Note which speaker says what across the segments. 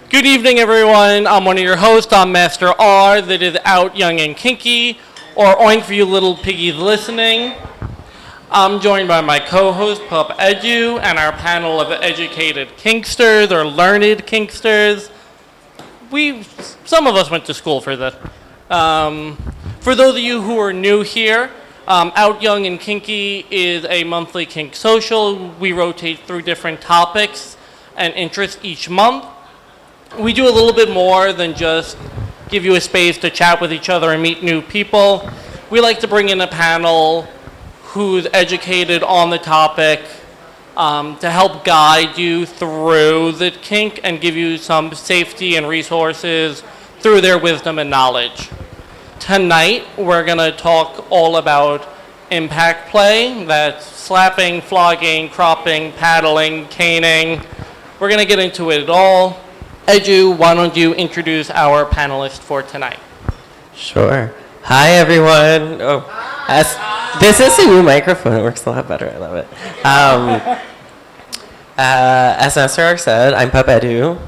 Speaker 1: Good evening, everyone. I'm one of your hosts. I'm Master R, that is out, young, and kinky, or OYNK for you little piggies listening. I'm joined by my co-host, Pup Edu, and our panel of educated kinksters, or learned kinksters. Some of us went to school for this. For those of you who are new here, Out Young and Kinky is a monthly kink social. We rotate through different topics and interests each month. We do a little bit more than just give you a space to chat with each other and meet new people. We like to bring in a panel who's educated on the topic to help guide you through the kink and give you some safety and resources through their wisdom and knowledge. Tonight, we're going to talk all about impact play. That's slapping, flogging, cropping, paddling, caning. We're going to get into it all. Edu, why don't you introduce our panelists for tonight?
Speaker 2: Sure. Hi, everyone. This is a new microphone. It works a lot better. I love it. As Master said, I'm Pup Edu.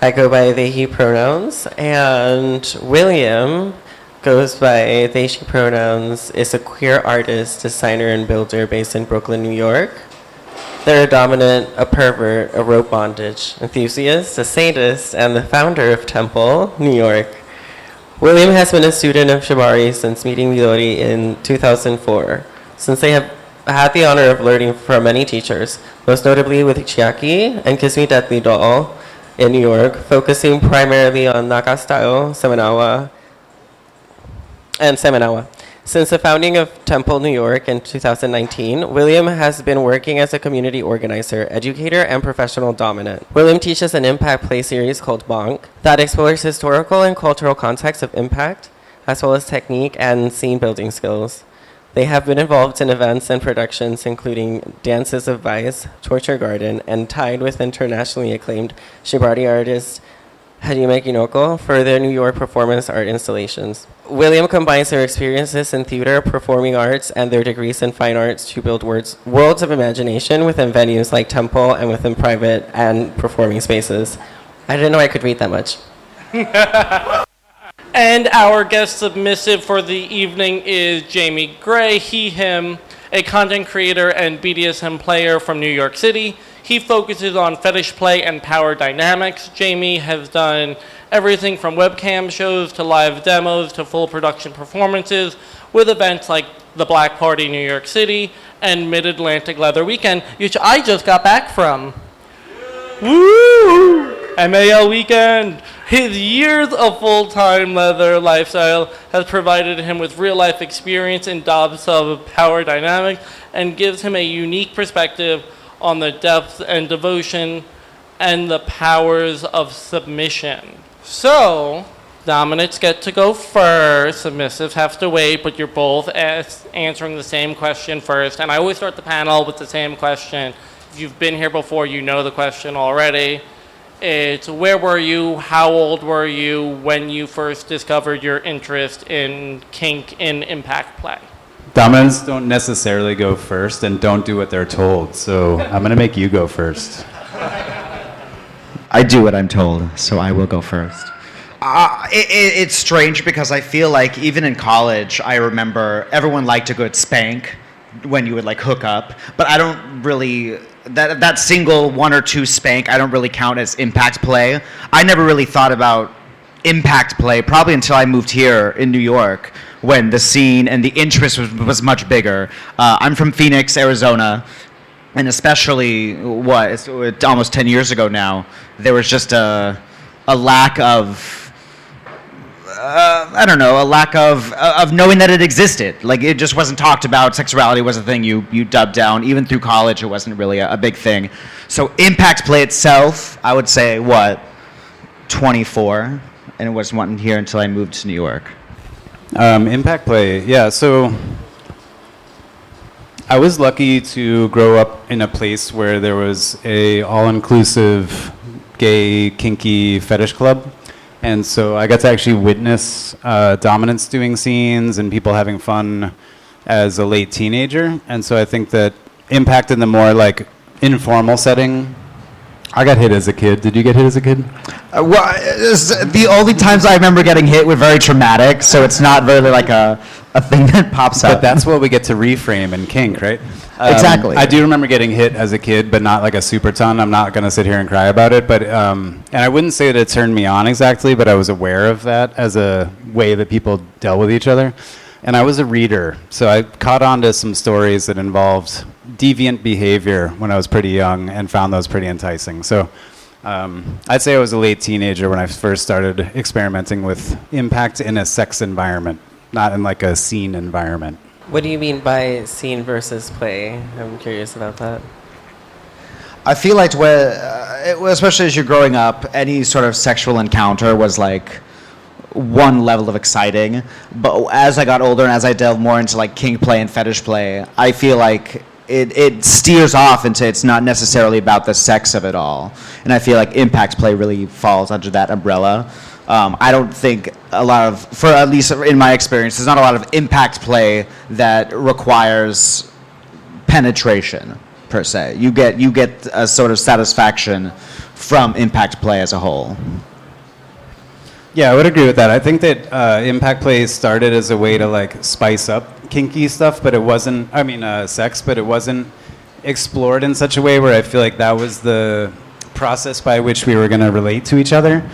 Speaker 2: I go by they, he pronouns. And William goes by they, she pronouns, is a queer artist, designer, and builder based in Brooklyn, New York. They're a dominant, a pervert, a rope bondage enthusiast, a sadist, and the founder of Temple, New York. William has been a student of shibari since meeting Midori in 2004, since they have had the honor of learning from many teachers, most notably with Chiaki and Kiss Me Deadly Doll in New York, focusing primarily on Naka style, Seminawa. Since the founding of Temple, New York in 2019, William has been working as a community organizer, educator, and professional dominant. William teaches an impact play series called OYNK that explores historical and cultural context of impact, as well as technique and scene building skills. They have been involved in events and productions including Dances of Vice, Torture Garden, and tied with internationally acclaimed shibari artist Jayme Gray for their New York performance art installations. William combines their experiences in theater, performing arts, and their degrees in fine arts to build worlds of imagination within venues like Temple and within private and performing spaces. I didn't know I could read that much.
Speaker 1: And our guest submissive for the evening is Jayme Gray, he, him, a content creator and BDSM player from New York City. He focuses on fetish play and power dynamics. Jayme has done everything from webcam shows to live demos to full production performances with events like the Black Party New York City and Mid-Atlantic Leather Weekend, which I just got back from. Woo! MAL Weekend. His years of full-time leather lifestyle has provided him with real-life experience in sub power dynamics and gives him a unique perspective on the depth and devotion and the powers of submission. So, dominants get to go first, submissives have to wait, but you're both answering the same question first. And I always start the panel with the same question. If you've been here before, you know the question already. It's where were you, how old were you when you first discovered your interest in kink in impact play?
Speaker 3: Dominants don't necessarily go first and don't do what they're told, so I'm going to make you go first.
Speaker 4: I do what I'm told, so I will go first. It's strange because I feel like even in college, I remember everyone liked a good spank when you would like hook up, but I don't really, that single one or two spank, I don't really count as impact play. I never really thought about impact play probably until I moved here in New York, when the scene and the interest was much bigger. I'm from Phoenix, Arizona, and especially, it's almost 10 years ago now, there was just a lack of, a lack of knowing that it existed. Like, it just wasn't talked about. Sexuality was a thing you dubbed down. Even through college, it wasn't really a big thing. So impact play itself, I would say, 24, and it wasn't here until I moved to New York.
Speaker 3: Impact play, yeah, so I was lucky to grow up in a place where there was a all-inclusive gay kinky fetish club, and so I got to actually witness dominants doing scenes and people having fun as a late teenager, and so I think that impact in the more like informal setting I got hit as a kid. Did you get hit as a kid?
Speaker 4: The only times I remember getting hit were very traumatic, so it's not really like a thing that pops up.
Speaker 3: But that's what we get to reframe in kink, right?
Speaker 4: Exactly.
Speaker 3: I do remember getting hit as a kid, but not like a super ton. I'm not going to sit here and cry about it. But and I wouldn't say that it turned me on exactly, but I was aware of that as a way that people dealt with each other. And I was a reader, so I caught on to some stories that involved deviant behavior when I was pretty young and found those pretty enticing. So I'd say I was a late teenager when I first started experimenting with impact in a sex environment, not in like a scene environment.
Speaker 2: What do you mean by scene versus play? I'm curious about that.
Speaker 4: I feel like especially as you're growing up, any sort of sexual encounter was like one level of exciting. But as I got older and as I delved more into like kink play and fetish play, I feel like it steers off into it's not necessarily about the sex of it all. And I feel like impact play really falls under that umbrella. I don't think for at least in my experience, there's not a lot of impact play that requires penetration per se. You get a sort of satisfaction from impact play as a whole.
Speaker 3: Yeah, I would agree with that. I think that impact play started as a way to like spice up kinky stuff, but it wasn't, sex, but it wasn't explored in such a way where I feel like that was the process by which we were going to relate to each other.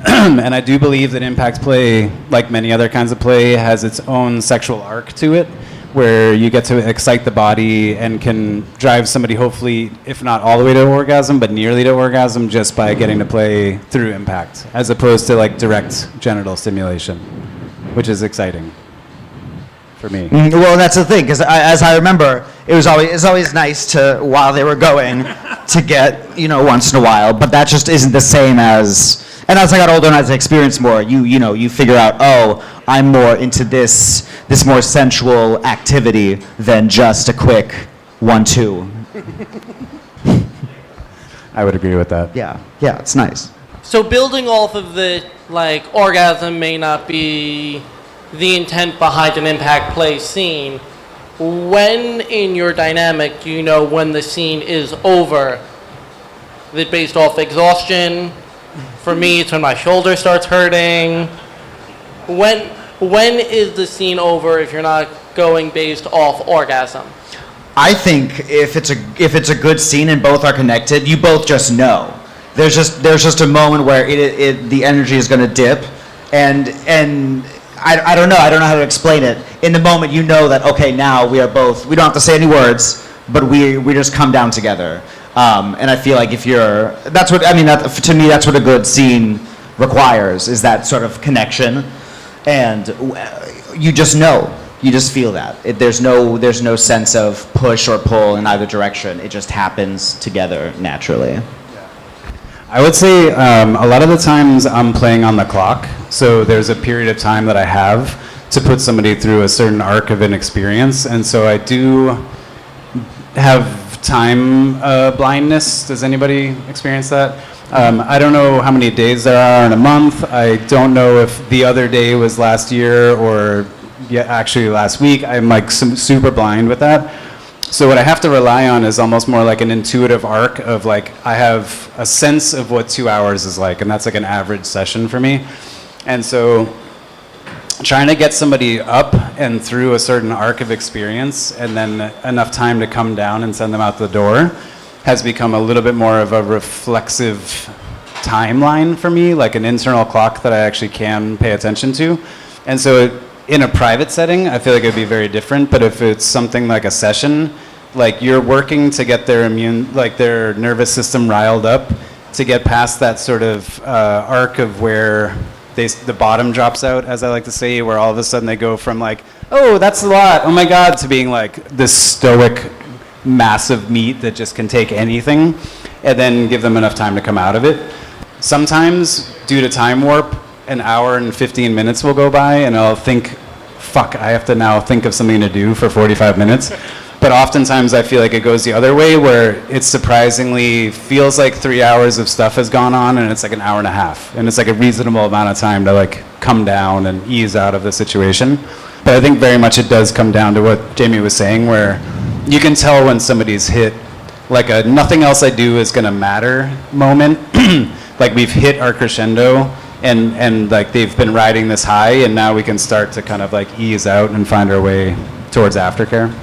Speaker 3: And I do believe that impact play, like many other kinds of play, has its own sexual arc to it, where you get to excite the body and can drive somebody, hopefully, if not all the way to orgasm, but nearly to orgasm just by getting to play through impact, as opposed to like direct genital stimulation, which is exciting for me.
Speaker 4: Well, that's the thing, because as I remember, it's always nice to, while they were going, to get, once in a while, but that just isn't the same as. And as I got older and as I experienced more, you figure out, oh, I'm more into this more sensual activity than just a quick 1-2.
Speaker 3: I would agree with that.
Speaker 4: Yeah, it's nice.
Speaker 1: So building off of the, like, orgasm may not be the intent behind an impact play scene. When in your dynamic do you know when the scene is over? Is it based off exhaustion? For me, it's when my shoulder starts hurting. When is the scene over if you're not going based off orgasm?
Speaker 4: I think if it's a good scene and both are connected, you both just know. There's just a moment where the energy is going to dip, and I don't know how to explain it. In the moment, you know that okay, now we don't have to say any words, but we just come down together. And I feel like to me, that's what a good scene requires, is that sort of connection. And you just know, you just feel that. There's no sense of push or pull in either direction. It just happens together naturally.
Speaker 3: I would say a lot of the times I'm playing on the clock, so there's a period of time that I have to put somebody through a certain arc of an experience, and so I do have time blindness. Does anybody experience that? I don't know how many days there are in a month. I don't know if the other day was last year or actually last week. I'm like super blind with that. So what I have to rely on is almost more like an intuitive arc of like, I have a sense of what 2 hours is like, and that's like an average session for me. And so trying to get somebody up and through a certain arc of experience and then enough time to come down and send them out the door has become a little bit more of a reflexive timeline for me, like an internal clock that I actually can pay attention to. And so in a private setting, I feel like it'd be very different, but if it's something like a session, like you're working to get their their nervous system riled up to get past that sort of arc of where the bottom drops out, as I like to say, where all of a sudden they go from like, oh, that's a lot, oh my God, to being like this stoic, massive meat that just can take anything, and then give them enough time to come out of it. Sometimes, due to time warp, an hour and 15 minutes will go by, and I'll think, fuck, I have to now think of something to do for 45 minutes. But oftentimes I feel like it goes the other way, where it surprisingly feels like 3 hours of stuff has gone on, and it's like an hour and a half. And it's like a reasonable amount of time to like come down and ease out of the situation. But I think very much it does come down to what Jayme was saying, where you can tell when somebody's hit like a nothing else I do is gonna matter moment. Like we've hit our crescendo, and like they've been riding this high, and now we can start to kind of like ease out and find our way towards aftercare.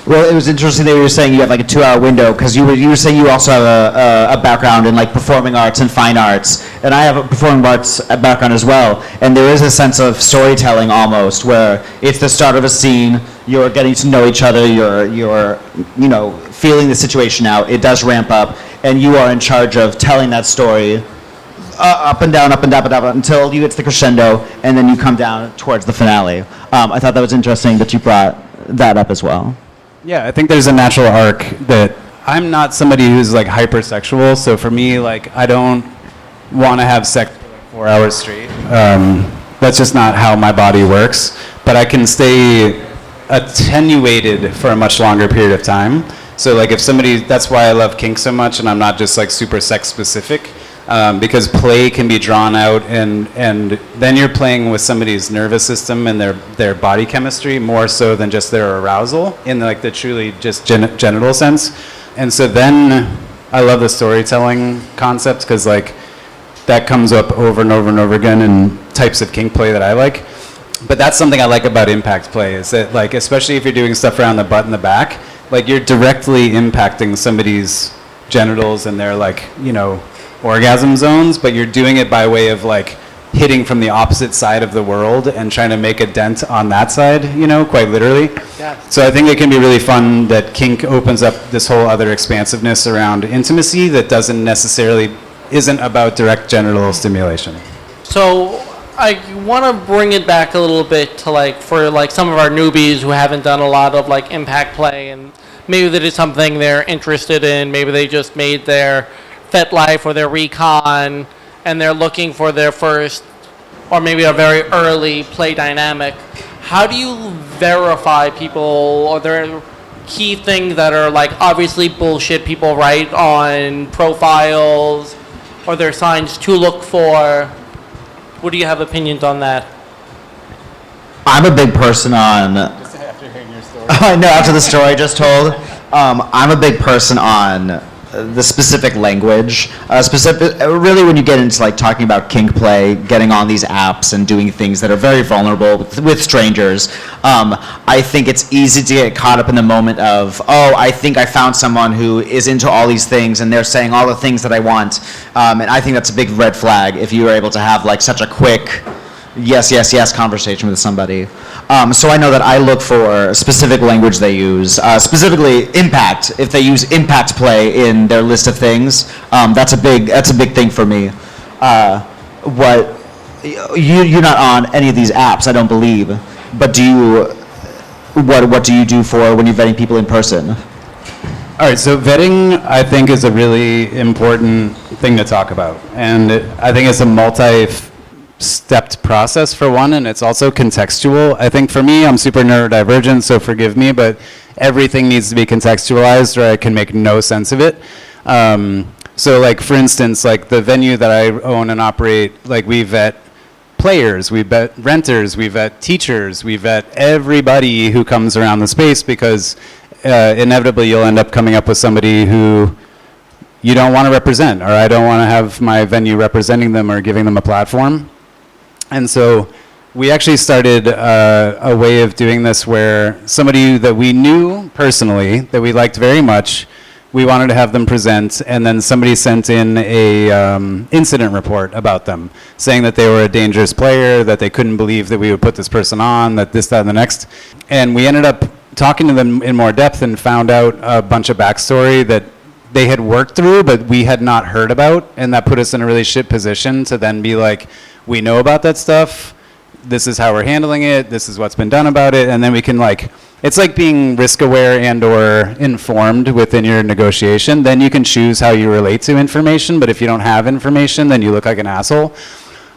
Speaker 4: Well, it was interesting that you were saying you have like a 2-hour window, because you were saying you also have a background in like performing arts and fine arts, and I have a performing arts background as well. And there is a sense of storytelling almost, where it's the start of a scene, you're getting to know each other, you're feeling the situation out. It does ramp up, and you are in charge of telling that story up and down, up and down, up and down, until you get to the crescendo, and then you come down towards the finale. I thought that was interesting that you brought that up as well.
Speaker 3: Yeah, I think there's a natural arc that I'm not somebody who's like hypersexual, so for me, like I don't want to have sex for like 4 hours straight. That's just not how my body works. But I can stay attenuated for a much longer period of time. So like if somebody, that's why I love kink so much, and I'm not just like super sex specific. Because play can be drawn out, and then you're playing with somebody's nervous system and their body chemistry more so than just their arousal in like the truly just genital sense. And so then I love the storytelling concept, because like that comes up over and over and over again in types of kink play that I like. But that's something I like about impact play, is that like especially if you're doing stuff around the butt and the back, like you're directly impacting somebody's genitals and their like orgasm zones, but you're doing it by way of like hitting from the opposite side of the world and trying to make a dent on that side, quite literally.
Speaker 1: Yeah.
Speaker 3: So I think it can be really fun that kink opens up this whole other expansiveness around intimacy that isn't about direct genital stimulation.
Speaker 1: So I want to bring it back a little bit to like for like some of our newbies who haven't done a lot of like impact play, and maybe that is something they're interested in. Maybe they just made their FetLife or their recon, and they're looking for their first, or maybe a very early play dynamic. How do you verify people? Are there key things that are like obviously bullshit people write on profiles? Are there signs to look for? What do you have opinions on that?
Speaker 4: I'm a big person on.
Speaker 3: Just after hearing your story.
Speaker 4: No, after the story I just told, I'm a big person on the specific language, really when you get into like talking about kink play, getting on these apps and doing things that are very vulnerable with strangers. I think it's easy to get caught up in the moment of, I think I found someone who is into all these things and they're saying all the things that I want. And I think that's a big red flag if you are able to have like such a quick yes conversation with somebody. So I know that I look for specific language they use, specifically impact. If they use impact play in their list of things, that's a big thing for me. You're not on any of these apps, I don't believe. But what do you do for when you're vetting people in person?
Speaker 3: All right, so vetting, I think, is a really important thing to talk about. And I think it's a multi-stepped process for one, and it's also contextual. I think for me, I'm super neurodivergent, so forgive me, but everything needs to be contextualized or I can make no sense of it. So like, for instance, like the venue that I own and operate, like we vet players, we vet renters, we vet teachers, we vet everybody who comes around the space, because inevitably you'll end up coming up with somebody who you don't want to represent, or I don't want to have my venue representing them or giving them a platform. And so we actually started a way of doing this where somebody that we knew personally, that we liked very much, we wanted to have them present, and then somebody sent in a incident report about them, saying that they were a dangerous player, that they couldn't believe that we would put this person on, that this, that, and the next. And we ended up talking to them in more depth and found out a bunch of backstory that they had worked through, but we had not heard about, and that put us in a really shit position to then be like, we know about that stuff, this is how we're handling it, this is what's been done about it, and then we can like, it's like being risk aware and or informed within your negotiation. Then you can choose how you relate to information, but if you don't have information, then you look like an asshole,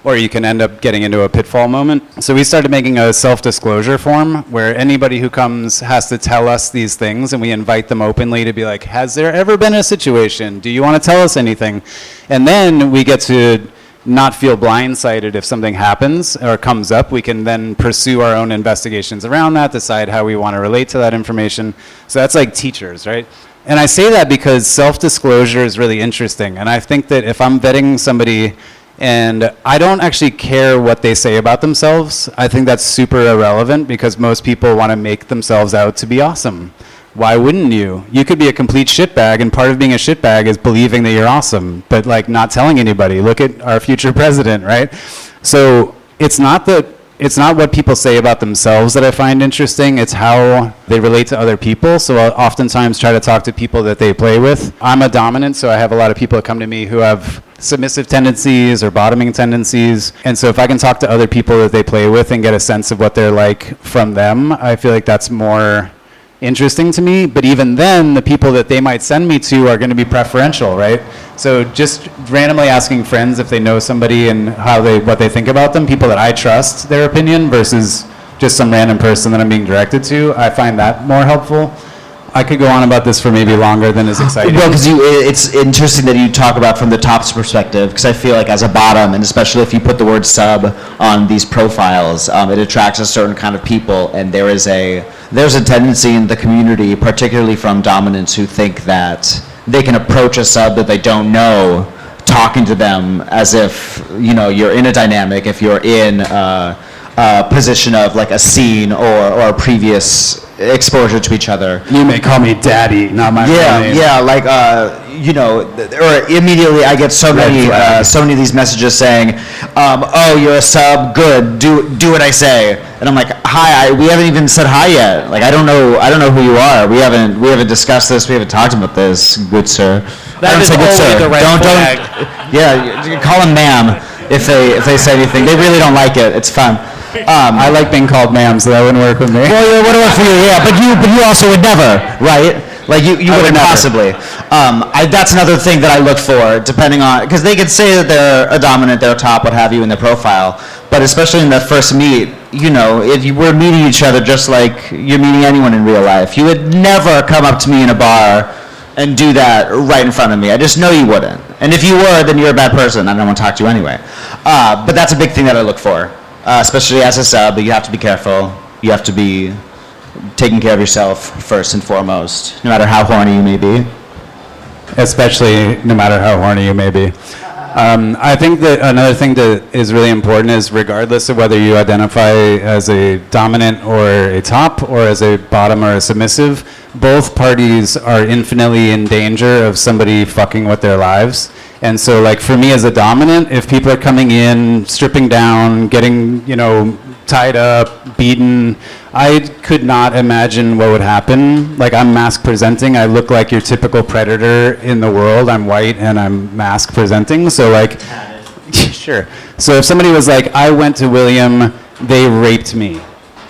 Speaker 3: or you can end up getting into a pitfall moment. So we started making a self-disclosure form where anybody who comes has to tell us these things, and we invite them openly to be like, has there ever been a situation? Do you want to tell us anything? And then we get to not feel blindsided if something happens or comes up. We can then pursue our own investigations around that, decide how we want to relate to that information. So that's like teachers, right? And I say that because self-disclosure is really interesting. And I think that if I'm vetting somebody and I don't actually care what they say about themselves, I think that's super irrelevant because most people want to make themselves out to be awesome. Why wouldn't you? You could be a complete shitbag, and part of being a shitbag is believing that you're awesome, but like not telling anybody. Look at our future president, right? So it's not what people say about themselves that I find interesting. It's how they relate to other people. So I'll oftentimes try to talk to people that they play with. I'm a dominant, so I have a lot of people that come to me who have submissive tendencies or bottoming tendencies. And so if I can talk to other people that they play with and get a sense of what they're like from them, I feel like that's more interesting to me. But even then, the people that they might send me to are going to be preferential, right? So just randomly asking friends if they know somebody and what they think about them, people that I trust their opinion versus just some random person that I'm being directed to, I find that more helpful. I could go on about this for maybe longer than is exciting.
Speaker 5: Well, because it's interesting that you talk about from the top's perspective, because I feel like as a bottom, and especially if you put the word sub on these profiles, it attracts a certain kind of people, and there's a tendency in the community, particularly from dominants, who think that they can approach a sub that they don't know, talking to them as if, you're in a dynamic, if you're in a position of like a scene or a previous exposure to each other.
Speaker 3: You may call me daddy, not my real name.
Speaker 5: Yeah, like or immediately I get so many of these messages saying, "Oh, you're a sub, good, do what I say," and I'm like, "Hi, we haven't even said hi yet. Like I don't know who you are. We haven't discussed this. We haven't talked about this, good sir."
Speaker 1: That is always the red flag.
Speaker 5: Yeah, call them ma'am if they say anything. They really don't like it. It's fun.
Speaker 3: I like being called ma'am, so that wouldn't work with me.
Speaker 5: Well, it would work for you, yeah, but you also would never, right? Like you wouldn't possibly. That's another thing that I look for, depending on, because they could say that they're a dominant, they're a top, what have you, in their profile, but especially in the first meet, if you were meeting each other just like you're meeting anyone in real life, you would never come up to me in a bar and do that right in front of me. I just know you wouldn't. And if you were, then you're a bad person. I don't want to talk to you anyway. But that's a big thing that I look for. Especially as a sub, you have to be careful. You have to be taking care of yourself first and foremost, no matter how horny you may be.
Speaker 3: Especially no matter how horny you may be. I think that another thing that is really important is regardless of whether you identify as a dominant or a top or as a bottom or a submissive, both parties are infinitely in danger of somebody fucking with their lives. And so like for me as a dominant, if people are coming in, stripping down, getting, tied up, beaten, I could not imagine what would happen. Like I'm mask presenting, I look like your typical predator in the world. I'm white and I'm mask presenting, so like, sure. So if somebody was like, I went to William, they raped me.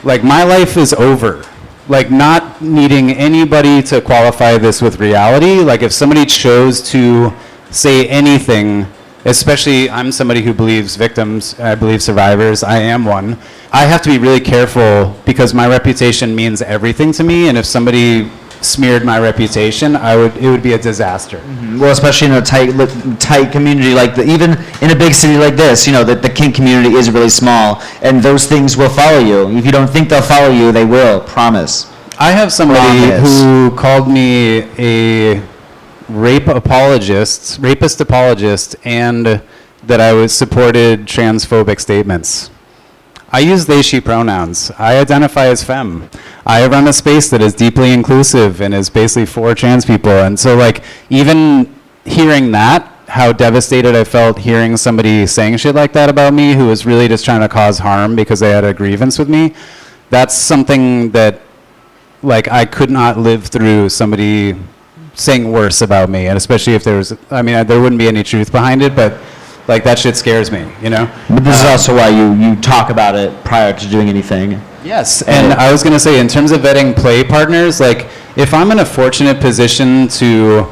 Speaker 3: Like my life is over. Like not needing anybody to qualify this with reality. Like if somebody chose to say anything, especially I'm somebody who believes victims, I believe survivors, I am one. I have to be really careful because my reputation means everything to me, and if somebody smeared my reputation, it would be a disaster.
Speaker 5: Mm-hmm. Well, especially in a tight community like even in a big city like this, the kink community is really small, and those things will follow you. If you don't think they'll follow you, they will, promise.
Speaker 3: I have somebody who called me a rapist apologist, and that I supported transphobic statements. I use they, she pronouns. I identify as femme. I run a space that is deeply inclusive and is basically for trans people. And so like even hearing that, how devastated I felt hearing somebody saying shit like that about me who was really just trying to cause harm because they had a grievance with me, that's something that like I could not live through somebody saying worse about me, and especially if there wouldn't be any truth behind it, but like that shit scares me,
Speaker 5: But this is also why you talk about it prior to doing anything.
Speaker 3: Yes, and I was gonna say in terms of vetting play partners, like if I'm in a fortunate position to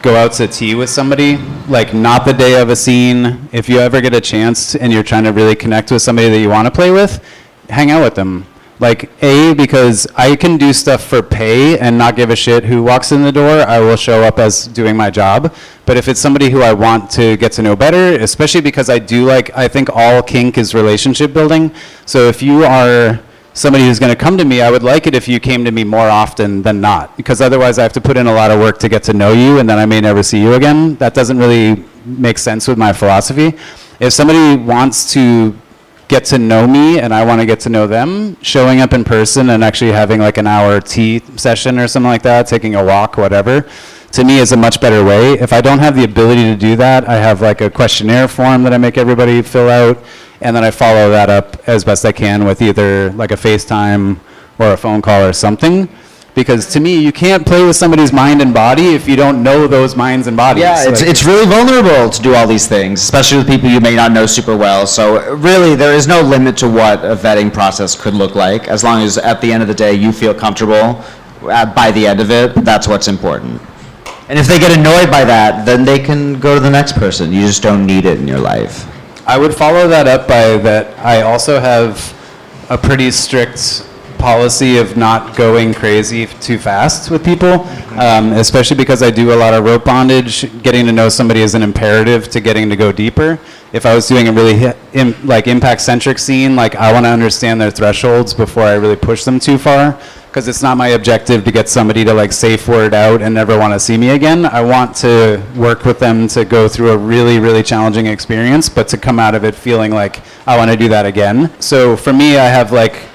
Speaker 3: go out to tea with somebody, like not the day of a scene, if you ever get a chance and you're trying to really connect with somebody that you want to play with, hang out with them. Like, A, because I can do stuff for pay and not give a shit who walks in the door. I will show up as doing my job. But if it's somebody who I want to get to know better, especially because I think all kink is relationship building. So if you are somebody who's going to come to me, I would like it if you came to me more often than not. Because otherwise I have to put in a lot of work to get to know you, and then I may never see you again. That doesn't really make sense with my philosophy. If somebody wants to get to know me and I want to get to know them, showing up in person and actually having like an hour tea session or something like that, taking a walk, whatever, to me is a much better way. If I don't have the ability to do that, I have like a questionnaire form that I make everybody fill out, and then I follow that up as best I can with either like a FaceTime or a phone call or something. Because to me, you can't play with somebody's mind and body if you don't know those minds and bodies.
Speaker 5: Yeah, it's really vulnerable to do all these things, especially with people you may not know super well. So really, there is no limit to what a vetting process could look like, as long as at the end of the day you feel comfortable by the end of it. That's what's important. And if they get annoyed by that, then they can go to the next person. You just don't need it in your life.
Speaker 3: I would follow that up by that I also have a pretty strict policy of not going crazy too fast with people, especially because I do a lot of rope bondage. Getting to know somebody is an imperative to getting to go deeper. If I was doing a really impact-centric scene, like I want to understand their thresholds before I really push them too far, because it's not my objective to get somebody to like safe word out and never want to see me again. I want to work with them to go through a really, really challenging experience, but to come out of it feeling like I want to do that again. So for me, I have like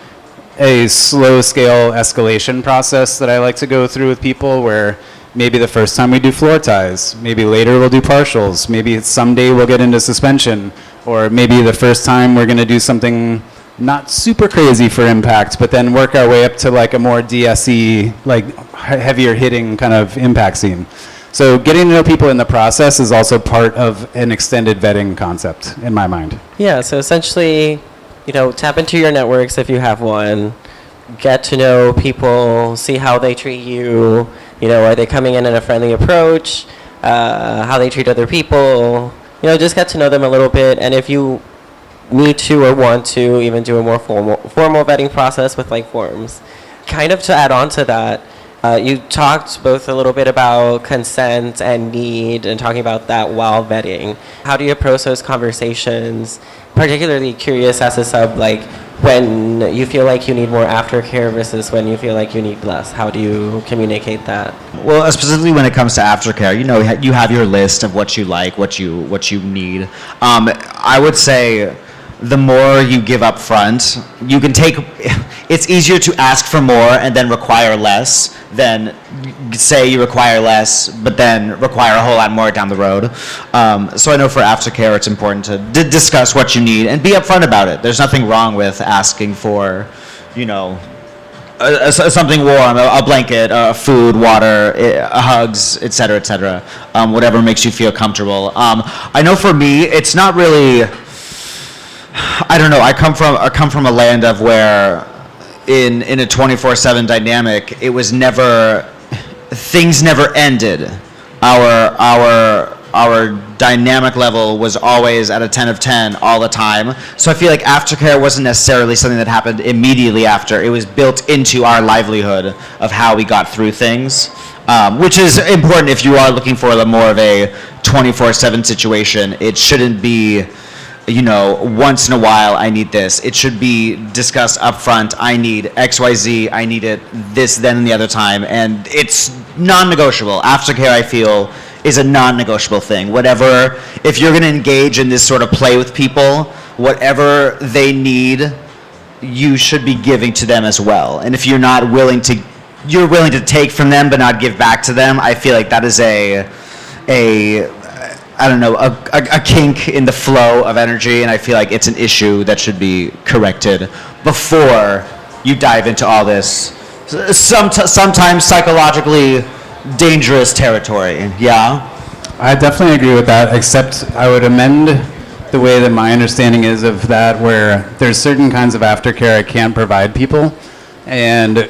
Speaker 3: a slow scale escalation process that I like to go through with people, where maybe the first time we do floor ties, maybe later we'll do partials, maybe someday we'll get into suspension, or maybe the first time we're going to do something not super crazy for impact, but then work our way up to like a more DSE, like heavier hitting kind of impact scene. So getting to know people in the process is also part of an extended vetting concept in my mind.
Speaker 2: Yeah, so essentially, tap into your networks if you have one, get to know people, see how they treat you, are they coming in a friendly approach, how they treat other people, just get to know them a little bit. And if you need to or want to even do a more formal vetting process with like forms. Kind of to add on to that, you talked both a little bit about consent and need and talking about that while vetting. How do you approach those conversations? Particularly curious as a sub, like when you feel like you need more aftercare versus when you feel like you need less. How do you communicate that?
Speaker 5: Well, specifically when it comes to aftercare, you have your list of what you like, what you need. I would say the more you give up front, it's easier to ask for more and then require less than say you require less, but then require a whole lot more down the road. So I know for aftercare, it's important to discuss what you need and be upfront about it. There's nothing wrong with asking for, something warm, a blanket, food, water, hugs, etc., etc. Whatever makes you feel comfortable. I know for me, it's not really. I don't know. I come from a land of where, in a 24/7 dynamic, it was things never ended. Our dynamic level was always at a 10 of 10 all the time. So I feel like aftercare wasn't necessarily something that happened immediately after. It was built into our livelihood of how we got through things, which is important if you are looking for more of a 24/7 situation. It shouldn't be, once in a while, I need this. It should be discussed up front. I need XYZ. I need it this, then, and the other time. And it's non-negotiable. Aftercare, I feel, is a non-negotiable thing. Whatever, if you're going to engage in this sort of play with people, whatever they need, you should be giving to them as well. And if you're willing to take from them but not give back to them, I feel like that is a kink in the flow of energy, and I feel like it's an issue that should be corrected before you dive into all this sometimes psychologically dangerous territory. Yeah?
Speaker 3: I definitely agree with that, except I would amend the way that my understanding is of that, where there's certain kinds of aftercare I can't provide people, and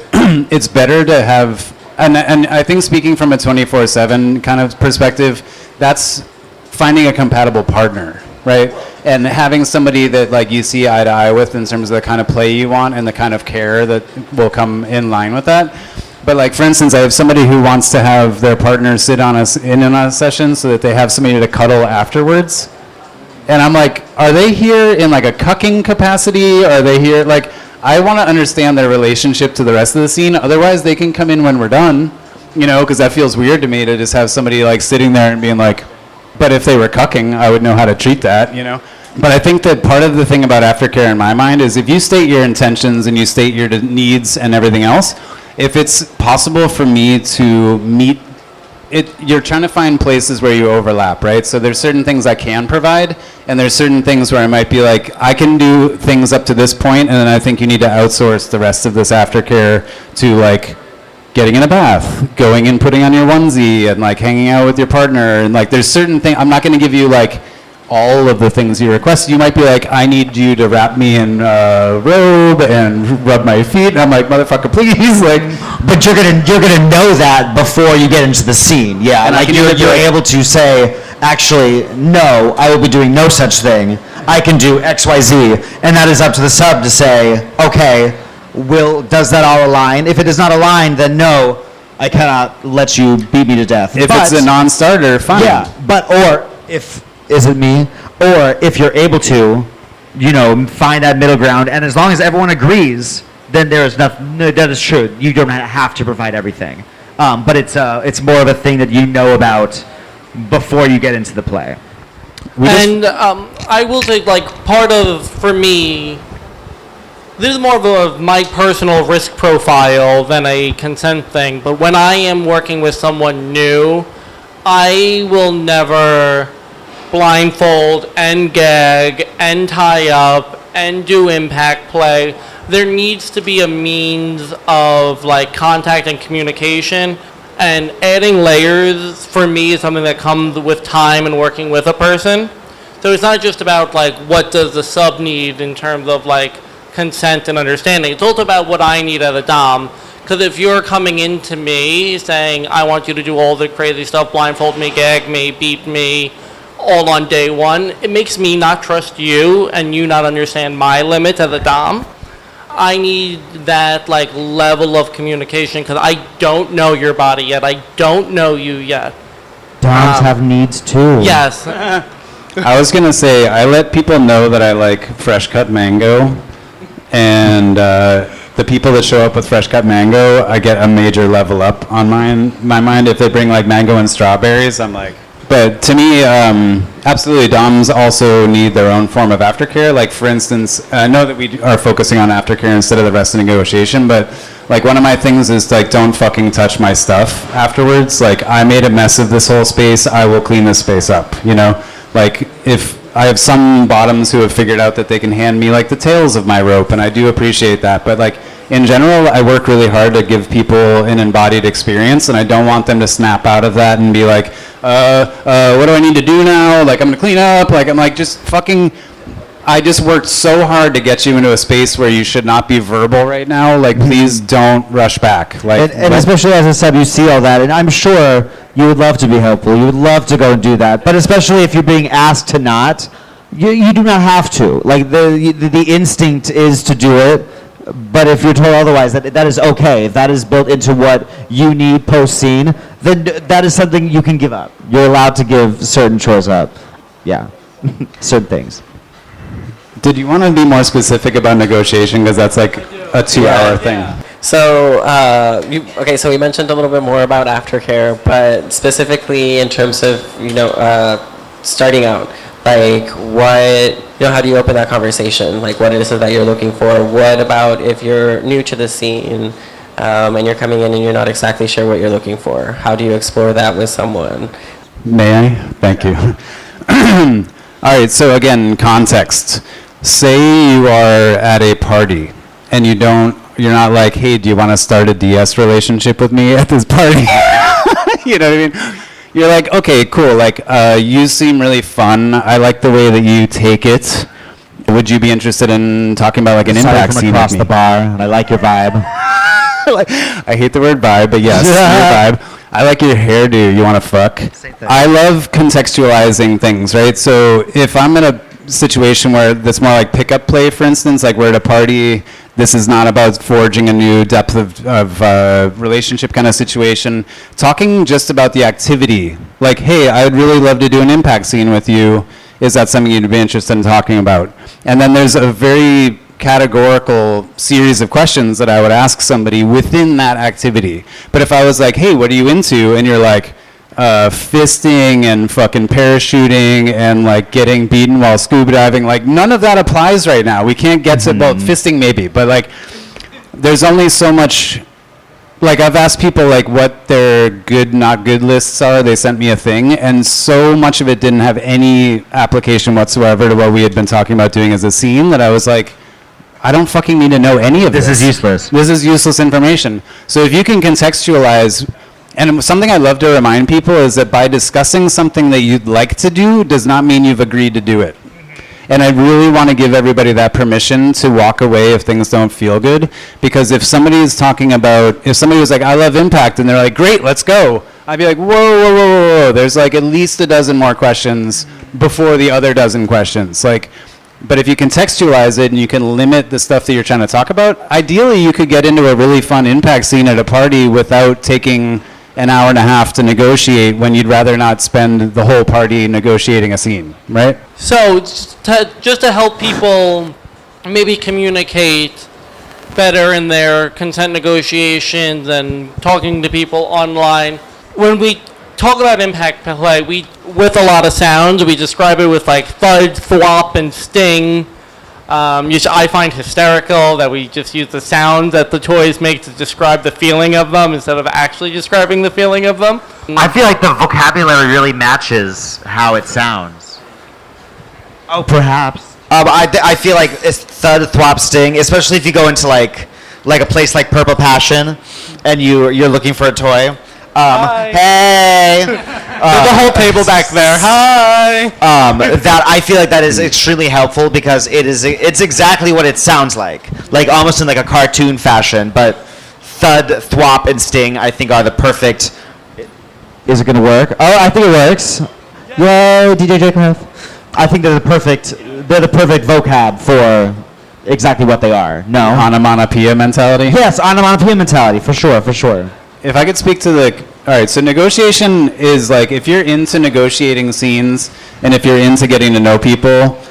Speaker 3: it's better to have, and I think speaking from a 24/7 kind of perspective, that's finding a compatible partner, right? and having somebody that like you see eye to eye with in terms of the kind of play you want and the kind of care that will come in line with that. But like for instance, I have somebody who wants to have their partner sit on us in on a session so that they have somebody to cuddle afterwards. And I'm like, are they here in like a cucking capacity? Are they here like, I want to understand their relationship to the rest of the scene. Otherwise, they can come in when we're done, you know, because that feels weird to me to just have somebody like sitting there and being like, but if they were cucking, I would know how to treat that, you know. But I think that part of the thing about aftercare in my mind is if you state your intentions and you state your needs and everything else, if it's possible for me to meet it, you're trying to find places where you overlap, right? So there's certain things I can provide, and there's certain things where I might be like, I can do things up to this point, and then I think you need to outsource the rest of this aftercare to like getting in a bath, going and putting on your onesie, and like hanging out with your partner, and like there's certain things, I'm not going to give you like all of the things you request. You might be like, I need you to wrap me in a robe and rub my feet. And I'm like, motherfucker, please, like.
Speaker 5: But you're gonna know that before you get into the scene, yeah.
Speaker 3: And
Speaker 5: like you're able to say, actually, no, I will be doing no such thing. I can do X, Y, Z, and that is up to the sub to say, okay, does that all align? If it does not align, then no, I cannot let you beat me to death.
Speaker 3: If it's a non-starter, fine.
Speaker 5: Yeah, but or if is it me, or if you're able to, you know, find that middle ground, and as long as everyone agrees, then there is nothing. No, that is true. You don't have to provide everything, but it's more of a thing that you know about before you get into the play.
Speaker 1: I will say, like, part of, for me, this is more of my personal risk profile than a consent thing, but when I am working with someone new, I will never blindfold and gag and tie up and do impact play. There needs to be a means of like contact and communication, and adding layers for me is something that comes with time and working with a person. So it's not just about like what does the sub need in terms of like consent and understanding. It's also about what I need as a dom. Because if you're coming into me saying I want you to do all the crazy stuff, blindfold me, gag me, beat me, all on day one, it makes me not trust you and you not understand my limits as a dom. I need that like level of communication because I don't know your body yet. I don't know you yet.
Speaker 5: Doms have needs too.
Speaker 1: Yes.
Speaker 3: I was going to say, I let people know that I like fresh cut mango, and the people that show up with fresh cut mango, I get a major level up on my mind. If they bring like mango and strawberries, I'm like, but to me, absolutely, doms also need their own form of aftercare. Like, for instance, I know that we are focusing on aftercare instead of the rest of negotiation, but like one of my things is like, don't fucking touch my stuff afterwards. Like, I made a mess of this whole space. I will clean this space up, you know? Like, if I have some bottoms who have figured out that they can hand me like the tails of my rope, and I do appreciate that, but like, in general, I work really hard to give people an embodied experience, and I don't want them to snap out of that and be like, what do I need to do now? Like, I'm going to clean up. Like, I'm like, just fucking, I just worked so hard to get you into a space where you should not be verbal right now. Like, please don't rush back. Like,
Speaker 5: and especially as a sub, you see all that, and I'm sure you would love to be helpful. You would love to go and do that. But especially if you're being asked to not, you do not have to. Like, the instinct is to do it. But if you're told otherwise, that is okay. If that is built into what you need post-scene, then that is something you can give up. You're allowed to give certain chores up. Yeah, certain things.
Speaker 3: did you want to be more specific about negotiation? Because that's like a 2-hour thing.
Speaker 2: So, so we mentioned a little bit more about aftercare, but specifically in terms of, starting out, like how do you open that conversation? Like, what is it that you're looking for? What about if you're new to the scene and you're coming in and you're not exactly sure what you're looking for? How do you explore that with someone?
Speaker 3: May I? Thank you. All right, so again, context. Say you are at a party and you're not like, hey, do you want to start a DS relationship with me at this party? You know what I mean? You're like, okay, cool. Like, you seem really fun. I like the way that you take it. Would you be interested in talking about like an impact scene with me?
Speaker 5: Across the bar, and I like your vibe.
Speaker 3: I hate the word vibe, but yes, your vibe. I like your hairdo. You want to fuck? I love contextualizing things, right? So if I'm gonna situation where that's more like pickup play, for instance, like we're at a party, this is not about forging a new depth of relationship kind of situation. Talking just about the activity, like, hey, I'd really love to do an impact scene with you. Is that something you'd be interested in talking about? And then there's a very categorical series of questions that I would ask somebody within that activity. But if I was like, hey, what are you into? And you're like, fisting and fucking parachuting and like getting beaten while scuba diving, like none of that applies right now. We can't get to both. Fisting maybe, but like there's only so much. Like I've asked people like what their good not good lists are. They sent me a thing, and so much of it didn't have any application whatsoever to what we had been talking about doing as a scene that I was like, I don't fucking need to know any of this.
Speaker 5: This is useless.
Speaker 3: This is useless information. So if you can contextualize, and something I love to remind people is that by discussing something that you'd like to do does not mean you've agreed to do it. And I really want to give everybody that permission to walk away if things don't feel good. Because if somebody is talking about, if somebody was like, I love impact, and they're like, great, let's go. I'd be like, whoa, whoa, whoa, whoa, whoa. There's like at least a dozen more questions before the other dozen questions. Like, but if you contextualize it and you can limit the stuff that you're trying to talk about, ideally you could get into a really fun impact scene at a party without taking an hour and a half to negotiate when you'd rather not spend the whole party negotiating a scene, right?
Speaker 1: So just to help people maybe communicate better in their consent negotiations and talking to people online, when we talk about impact play, we with a lot of sounds, we describe it with like thud, thwop, and sting. I find hysterical that we just use the sounds that the toys make to describe the feeling of them instead of actually describing the feeling of them.
Speaker 4: I feel like the vocabulary really matches how it sounds.
Speaker 5: Oh, perhaps.
Speaker 4: I feel like it's thud, thwop, sting, especially if you go into like a place like Purple Passion, and you're looking for a toy.
Speaker 1: Hi.
Speaker 4: Hey.
Speaker 1: There's a whole table back there. Hi.
Speaker 4: That I feel like that is extremely helpful because it's exactly what it sounds like almost in like a cartoon fashion. But thud, thwop, and sting I think are the perfect.
Speaker 5: Is it going to work? Oh, I think it works. Yay, DJ Jacob. I think they're the perfect vocab for exactly what they are. No?
Speaker 3: Onomatopoeia mentality?
Speaker 5: Yes, onomatopoeia mentality, for sure.
Speaker 3: If I could speak to all right, so negotiation is like, if you're into negotiating scenes, and if you're into getting to know people,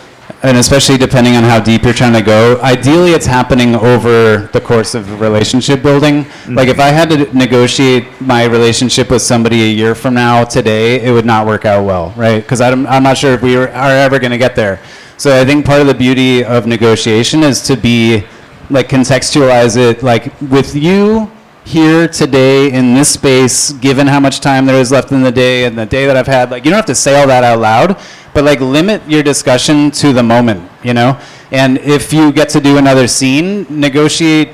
Speaker 3: and especially depending on how deep you're trying to go, ideally it's happening over the course of relationship building. Mm-hmm. Like if I had to negotiate my relationship with somebody a year from now today, it would not work out well, right? Because I'm not sure if we are ever going to get there. So I think part of the beauty of negotiation is to be, like, contextualize it, like, with you here today in this space, given how much time there is left in the day and the day that I've had, like, you don't have to say all that out loud, but like limit your discussion to the moment, you know? And if you get to do another scene, negotiate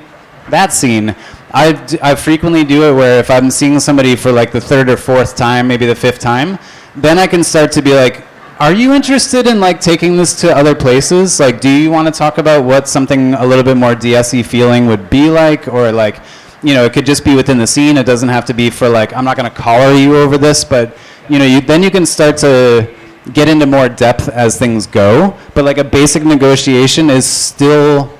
Speaker 3: that scene. I frequently do it where if I'm seeing somebody for like the third or fourth time, maybe the fifth time, then I can start to be like, are you interested in like taking this to other places? Like, do you want to talk about what something a little bit more DS-y feeling would be like? Or like, you know, it could just be within the scene. It doesn't have to be for like, I'm not going to collar you over this, but you know, then you can start to get into more depth as things go. But like a basic negotiation is still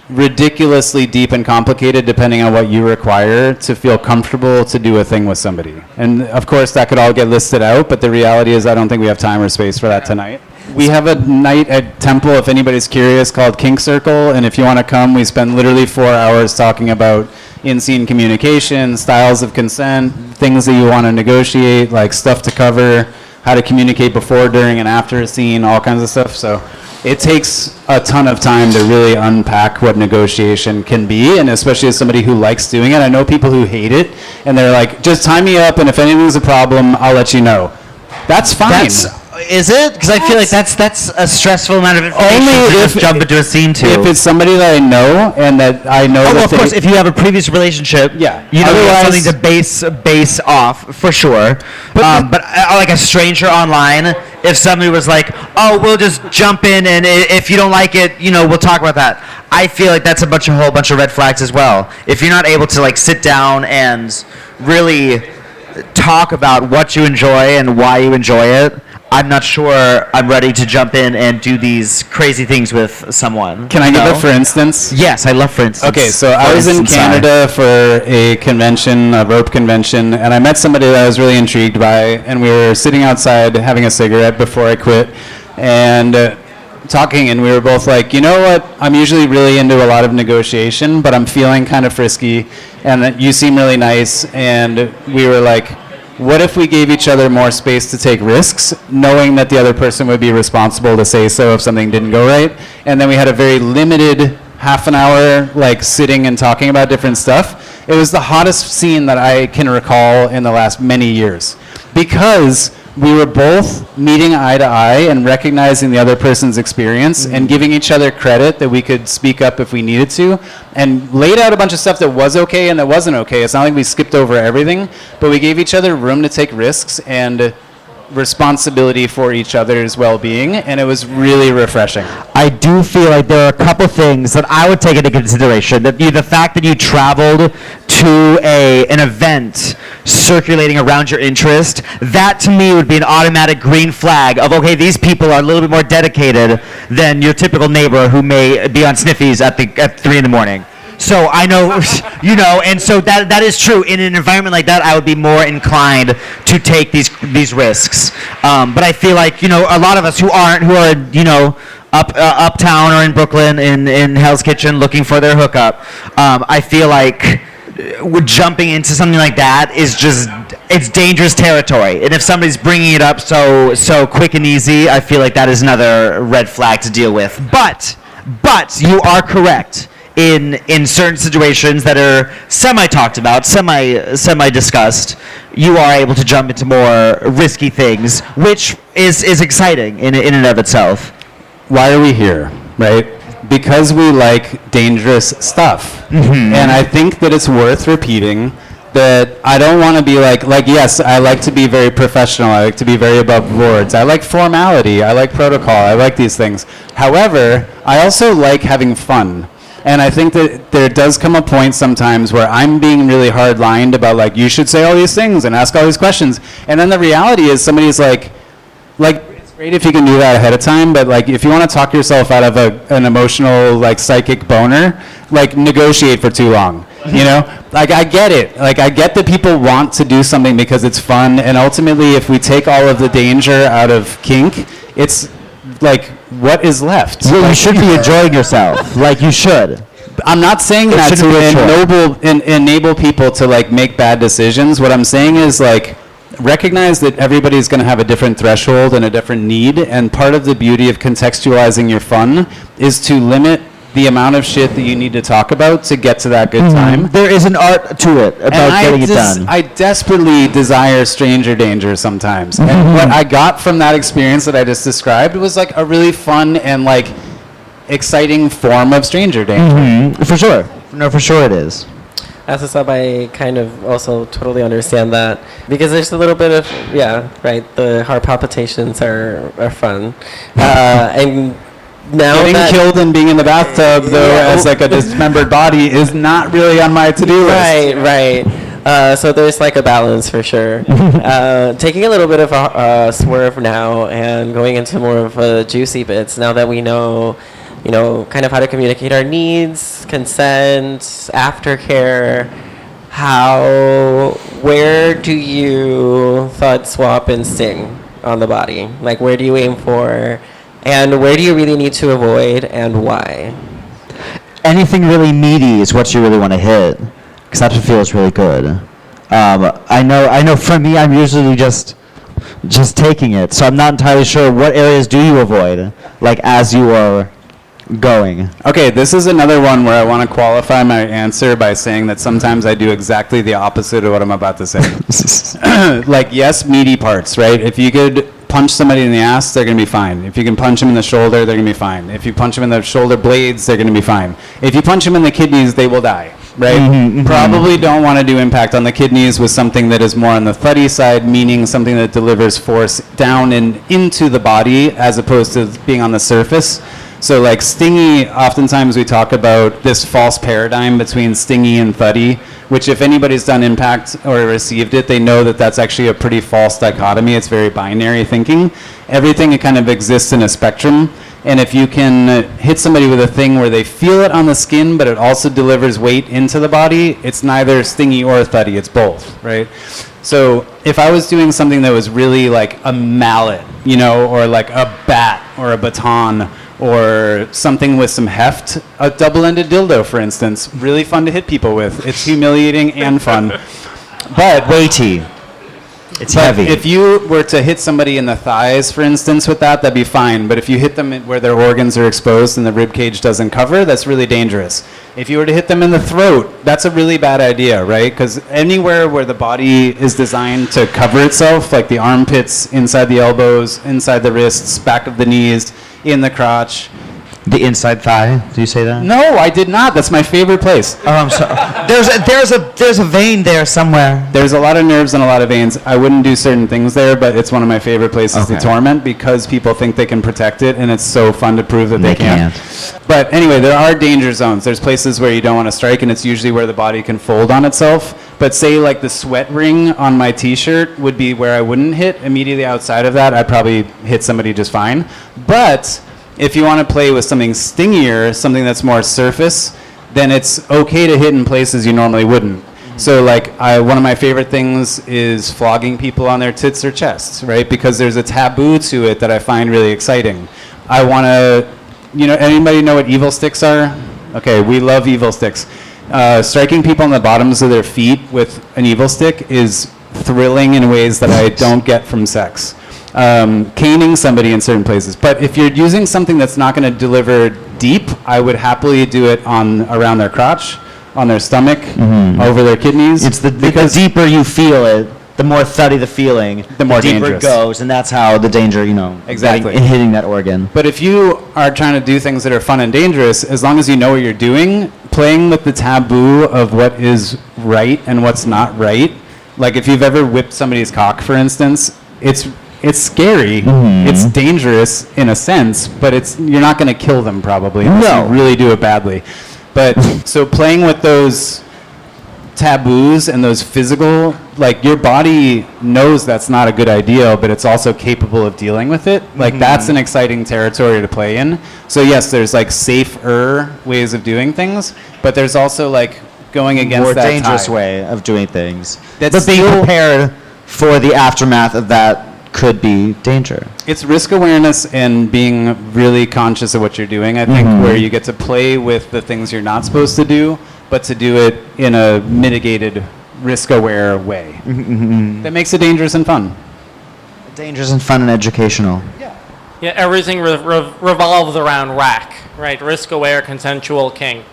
Speaker 3: ridiculously deep and complicated depending on what you require to feel comfortable to do a thing with somebody. And of course that could all get listed out, but the reality is I don't think we have time or space for that tonight. We have a night at Temple, if anybody's curious, called Kink Circle, and if you want to come, we spend literally 4 hours talking about in-scene communication, styles of consent, things that you want to negotiate, like stuff to cover, how to communicate before, during, and after a scene, all kinds of stuff. So it takes a ton of time to really unpack what negotiation can be, and especially as somebody who likes doing it. I know people who hate it, and they're like, just tie me up, and if anything's a problem, I'll let you know. That's fine.
Speaker 4: Is it? Because I feel like that's a stressful amount of information
Speaker 3: Only
Speaker 4: to just jump into a scene to.
Speaker 3: If it's somebody that I know, and that I know that
Speaker 4: of course, if you have a previous relationship,
Speaker 3: yeah,
Speaker 4: you know, you have something to base off, for sure. But like a stranger online, if somebody was like, oh, we'll just jump in, and if you don't like it, you know, we'll talk about that. I feel like that's a whole bunch of red flags as well. If you're not able to like sit down and really talk about what you enjoy and why you enjoy it,
Speaker 5: I'm not sure I'm ready to jump in and do these crazy things with someone.
Speaker 3: Can I give it for instance?
Speaker 5: Yes, I love for instance.
Speaker 3: Okay, so I was in Canada for a convention, a rope convention, and I met somebody that I was really intrigued by, and we were sitting outside having a cigarette before I quit, and talking, and we were both like, you know what, I'm usually really into a lot of negotiation, but I'm feeling kind of frisky, and you seem really nice, and we were like, what if we gave each other more space to take risks, knowing that the other person would be responsible to say so if something didn't go right? And then we had a very limited half an hour, like, sitting and talking about different stuff. It was the hottest scene that I can recall in the last many years, because we were both meeting eye to eye and recognizing the other person's experience and giving each other credit that we could speak up if we needed to, and laid out a bunch of stuff that was okay and that wasn't okay. It's not like we skipped over everything, but we gave each other room to take risks and responsibility for each other's well-being, and it was really refreshing.
Speaker 5: I do feel like there are a couple things that I would take into consideration. That the fact that you traveled to an event circulating around your interest, that to me would be an automatic green flag of, okay, these people are a little bit more dedicated than your typical neighbor who may be on sniffies at 3 in the morning. So I know, and so that is true. In an environment like that, I would be more inclined to take these risks. But I feel like, a lot of us who are uptown or in Brooklyn in Hell's Kitchen looking for their hookup, I feel like jumping into something like that is it's dangerous territory. And if somebody's bringing it up so quick and easy, I feel like that is another red flag to deal with. But you are correct. In certain situations that are semi-talked about, semi-discussed, you are able to jump into more risky things, which is exciting in and of itself.
Speaker 3: Why are we here, right? Because we like dangerous stuff. And I think that it's worth repeating that I don't want to be like, yes, I like to be very professional. I like to be very above boards. I like formality. I like protocol. I like these things. However, I also like having fun. And I think that there does come a point sometimes where I'm being really hard-lined about, like, you should say all these things and ask all these questions. And then the reality is somebody's like, it's great if you can do that ahead of time, but, like, if you want to talk yourself out of an emotional, like, psychic boner, like, negotiate for too long, Like, I get it. Like, I get that people want to do something because it's fun, and ultimately, if we take all of the danger out of kink, it's, like, what is left?
Speaker 5: Well, you should be enjoying yourself. Like, you should.
Speaker 3: I'm not saying that to enable people to, like, make bad decisions. What I'm saying is, like, recognize that everybody's going to have a different threshold and a different need, and part of the beauty of contextualizing your fun is to limit the amount of shit that you need to talk about to get to that good time.
Speaker 5: There is an art to it about getting it done.
Speaker 3: I desperately desire stranger danger sometimes. And what I got from that experience that I just described was, like, a really fun and, like, exciting form of stranger danger.
Speaker 5: For sure. No, for sure it is.
Speaker 2: As a sub, I kind of also totally understand that, because there's a little bit of, the heart palpitations are fun. And now
Speaker 3: getting killed and being in the bathtub, though, as, like, a dismembered body is not really on my to-do list.
Speaker 2: Right. So there's, like, a balance for sure. Taking a little bit of a swerve now and going into more of juicy bits now that we know, kind of how to communicate our needs, consent, aftercare. Where do you thud, swap, and sting on the body? Like, where do you aim for? And where do you really need to avoid, and why?
Speaker 5: Anything really meaty is what you really want to hit, because that feels really good. I know. For me, I'm usually just taking it, so I'm not entirely sure what areas do you avoid, like, as you are going.
Speaker 3: Okay, this is another one where I want to qualify my answer by saying that sometimes I do exactly the opposite of what I'm about to say. Like, yes, meaty parts, right? If you could punch somebody in the ass, they're going to be fine. If you can punch them in the shoulder, they're going to be fine. If you punch them in the shoulder blades, they're going to be fine. If you punch them in the kidneys, they will die, right? Probably don't want to do impact on the kidneys with something that is more on the thuddy side, meaning something that delivers force down and into the body as opposed to being on the surface. So, like, stingy, oftentimes we talk about this false paradigm between stingy and thuddy, which if anybody's done impact or received it, they know that that's actually a pretty false dichotomy. It's very binary thinking. Everything kind of exists in a spectrum. And if you can hit somebody with a thing where they feel it on the skin, but it also delivers weight into the body, it's neither stingy or thuddy, it's both, right? So if I was doing something that was really like a mallet, you know, or like a bat or a baton or something with some heft, a double-ended dildo, for instance, really fun to hit people with. It's humiliating and fun. But
Speaker 5: Weighty. It's
Speaker 3: but
Speaker 5: heavy.
Speaker 3: if you were to hit somebody in the thighs, for instance, with that, that'd be fine. But if you hit them where their organs are exposed and the rib cage doesn't cover, that's really dangerous. If you were to hit them in the throat, that's a really bad idea, right? Because anywhere where the body is designed to cover itself, like the armpits, inside the elbows, inside the wrists, back of the knees, in the crotch.
Speaker 5: The inside thigh. Do you say that?
Speaker 3: No, I did not. That's my favorite place.
Speaker 5: Oh, I'm sorry. There's a vein there somewhere.
Speaker 3: There's a lot of nerves and a lot of veins. I wouldn't do certain things there, but it's one of my favorite places to
Speaker 5: Okay.
Speaker 3: torment because people think they can protect it, and it's so fun to prove that they
Speaker 5: They
Speaker 3: can't. But anyway, there are danger zones. There's places where you don't want to strike, and it's usually where the body can fold on itself. But say like the sweat ring on my t-shirt would be where I wouldn't hit. Immediately outside of that, I'd probably hit somebody just fine. But if you want to play with something stingier, something that's more surface, then it's okay to hit in places you normally wouldn't. So like one of my favorite things is flogging people on their tits or chests, right? Because there's a taboo to it that I find really exciting. I want to, you know, anybody know what evil sticks are? Okay, we love evil sticks. Striking people on the bottoms of their feet with an evil stick is thrilling in ways that I don't get from sex. Caning somebody in certain places. But if you're using something that's not going to deliver deep, I would happily do it around their crotch, on their stomach, over their kidneys.
Speaker 5: It's the
Speaker 3: because
Speaker 5: deeper you feel it, the more thuddy the feeling,
Speaker 3: The more
Speaker 5: deeper
Speaker 3: dangerous.
Speaker 5: it goes, and that's how the danger, you know,
Speaker 3: Exactly.
Speaker 5: getting- hitting that organ.
Speaker 3: But if you are trying to do things that are fun and dangerous, as long as you know what you're doing, playing with the taboo of what is right and what's not right, like if you've ever whipped somebody's cock, for instance, it's scary, it's dangerous in a sense, but you're not going to kill them probably unless
Speaker 5: No.
Speaker 3: you really do it badly. But so playing with those taboos and those physical, like your body knows that's not a good idea, but it's also capable of dealing with it. Like that's an exciting territory to play in. So yes, there's like safer ways of doing things, but there's also like going against
Speaker 5: More
Speaker 3: that
Speaker 5: dangerous
Speaker 3: tide.
Speaker 5: way of doing things.
Speaker 3: That's
Speaker 5: But being
Speaker 3: still-
Speaker 5: prepared for the aftermath of that could be danger.
Speaker 3: It's risk awareness and being really conscious of what you're doing, I think, where you get to play with the things you're not supposed to do, but to do it in a mitigated, risk-aware way. That makes it dangerous and fun.
Speaker 5: Dangerous and fun and educational.
Speaker 1: Yeah, everything revolves around RAC, right? Risk aware, consensual, kink,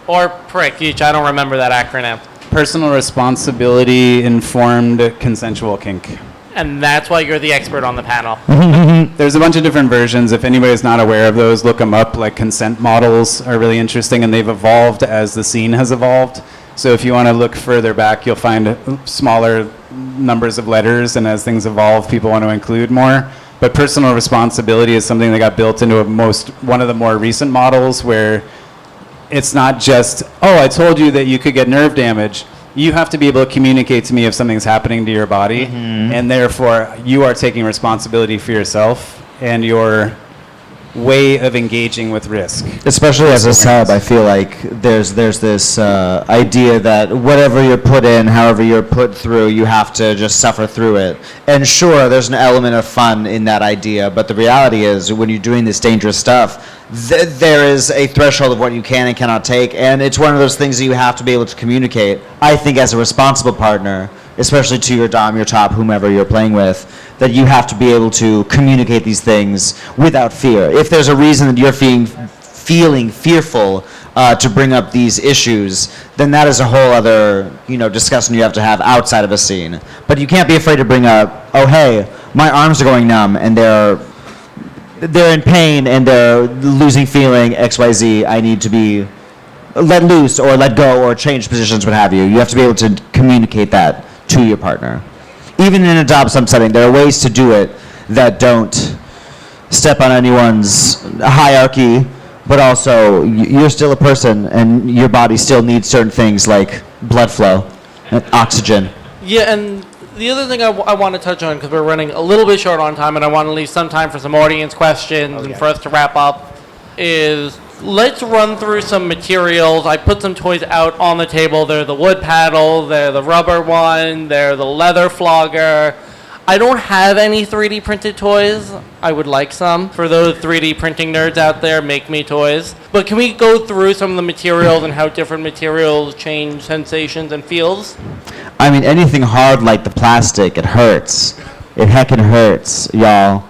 Speaker 1: or prick. Each I don't remember that acronym,
Speaker 3: Personal responsibility, informed, consensual kink.
Speaker 1: and that's why you're the expert on the panel.
Speaker 3: There's a bunch of different versions. If anybody's not aware of those, look them up. Like consent models are really interesting, and they've evolved as the scene has evolved. So if you want to look further back, you'll find smaller numbers of letters, and as things evolve, people want to include more. But personal responsibility is something that got built into one of the more recent models, where it's not just, oh, I told you that you could get nerve damage. You have to be able to communicate to me if something's happening to your body, and therefore you are taking responsibility for yourself and your way of engaging with risk.
Speaker 5: Especially as a sub, I feel like there's this idea that whatever you're put in, however you're put through, you have to just suffer through it. And sure, there's an element of fun in that idea, but the reality is when you're doing this dangerous stuff, there is a threshold of what you can and cannot take, and it's one of those things that you have to be able to communicate, I think, as a responsible partner, especially to your dom, your top, whomever you're playing with, that you have to be able to communicate these things without fear. If there's a reason that you're feeling fearful to bring up these issues, then that is a whole other discussion you have to have outside of a scene. But you can't be afraid to bring up, oh hey, my arms are going numb and they're in pain and they're losing feeling XYZ. I need to be let loose or let go or change positions, what have you. You have to be able to communicate that to your partner. Even in a dom-sub setting, there are ways to do it that don't step on anyone's hierarchy, but also you're still a person, and your body still needs certain things like blood flow and oxygen.
Speaker 1: Yeah, and the other thing I want to touch on, because we're running a little bit short on time, and I want to leave some time for some audience questions and for us to wrap up, is let's run through some materials. I put some toys out on the table. They're the wood paddle, they're the rubber one, they're the leather flogger. I don't have any 3D printed toys. I would like some. For those 3D printing nerds out there, make me toys. But can we go through some of the materials and how different materials change sensations and feels?
Speaker 5: I mean, anything hard like the plastic, it hurts. It heckin' hurts, y'all.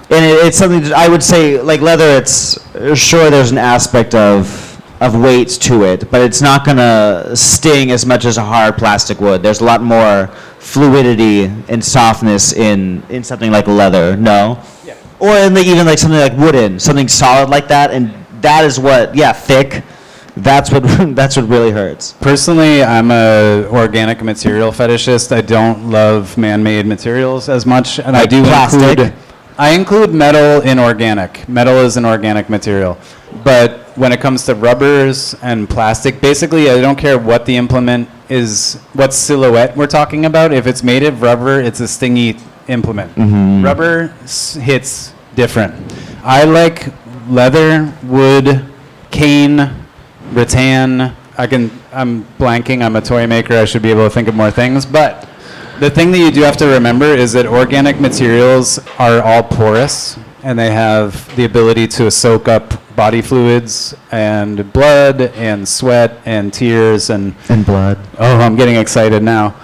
Speaker 5: And it's something that I would say, like leather, it's sure there's an aspect of weight to it, but it's not gonna sting as much as a hard plastic would. There's a lot more fluidity and softness in something like leather, no? Yeah. Or in even like something like wooden, something solid like that, and that is what, thick. That's what that's what really hurts.
Speaker 3: Personally, I'm a organic material fetishist. I don't love man-made materials as much, and
Speaker 5: Like
Speaker 3: I do
Speaker 5: plastic?
Speaker 3: I include metal in organic. Metal is an organic material. But when it comes to rubbers and plastic, basically I don't care what the implement is, what silhouette we're talking about. If it's made of rubber, it's a stingy implement. Rubber hits different. I like leather, wood, cane, rattan. I'm blanking. I'm a toy maker. I should be able to think of more things. But the thing that you do have to remember is that organic materials are all porous, and they have the ability to soak up body fluids and blood and sweat and tears and
Speaker 5: blood.
Speaker 3: Oh, I'm getting excited now.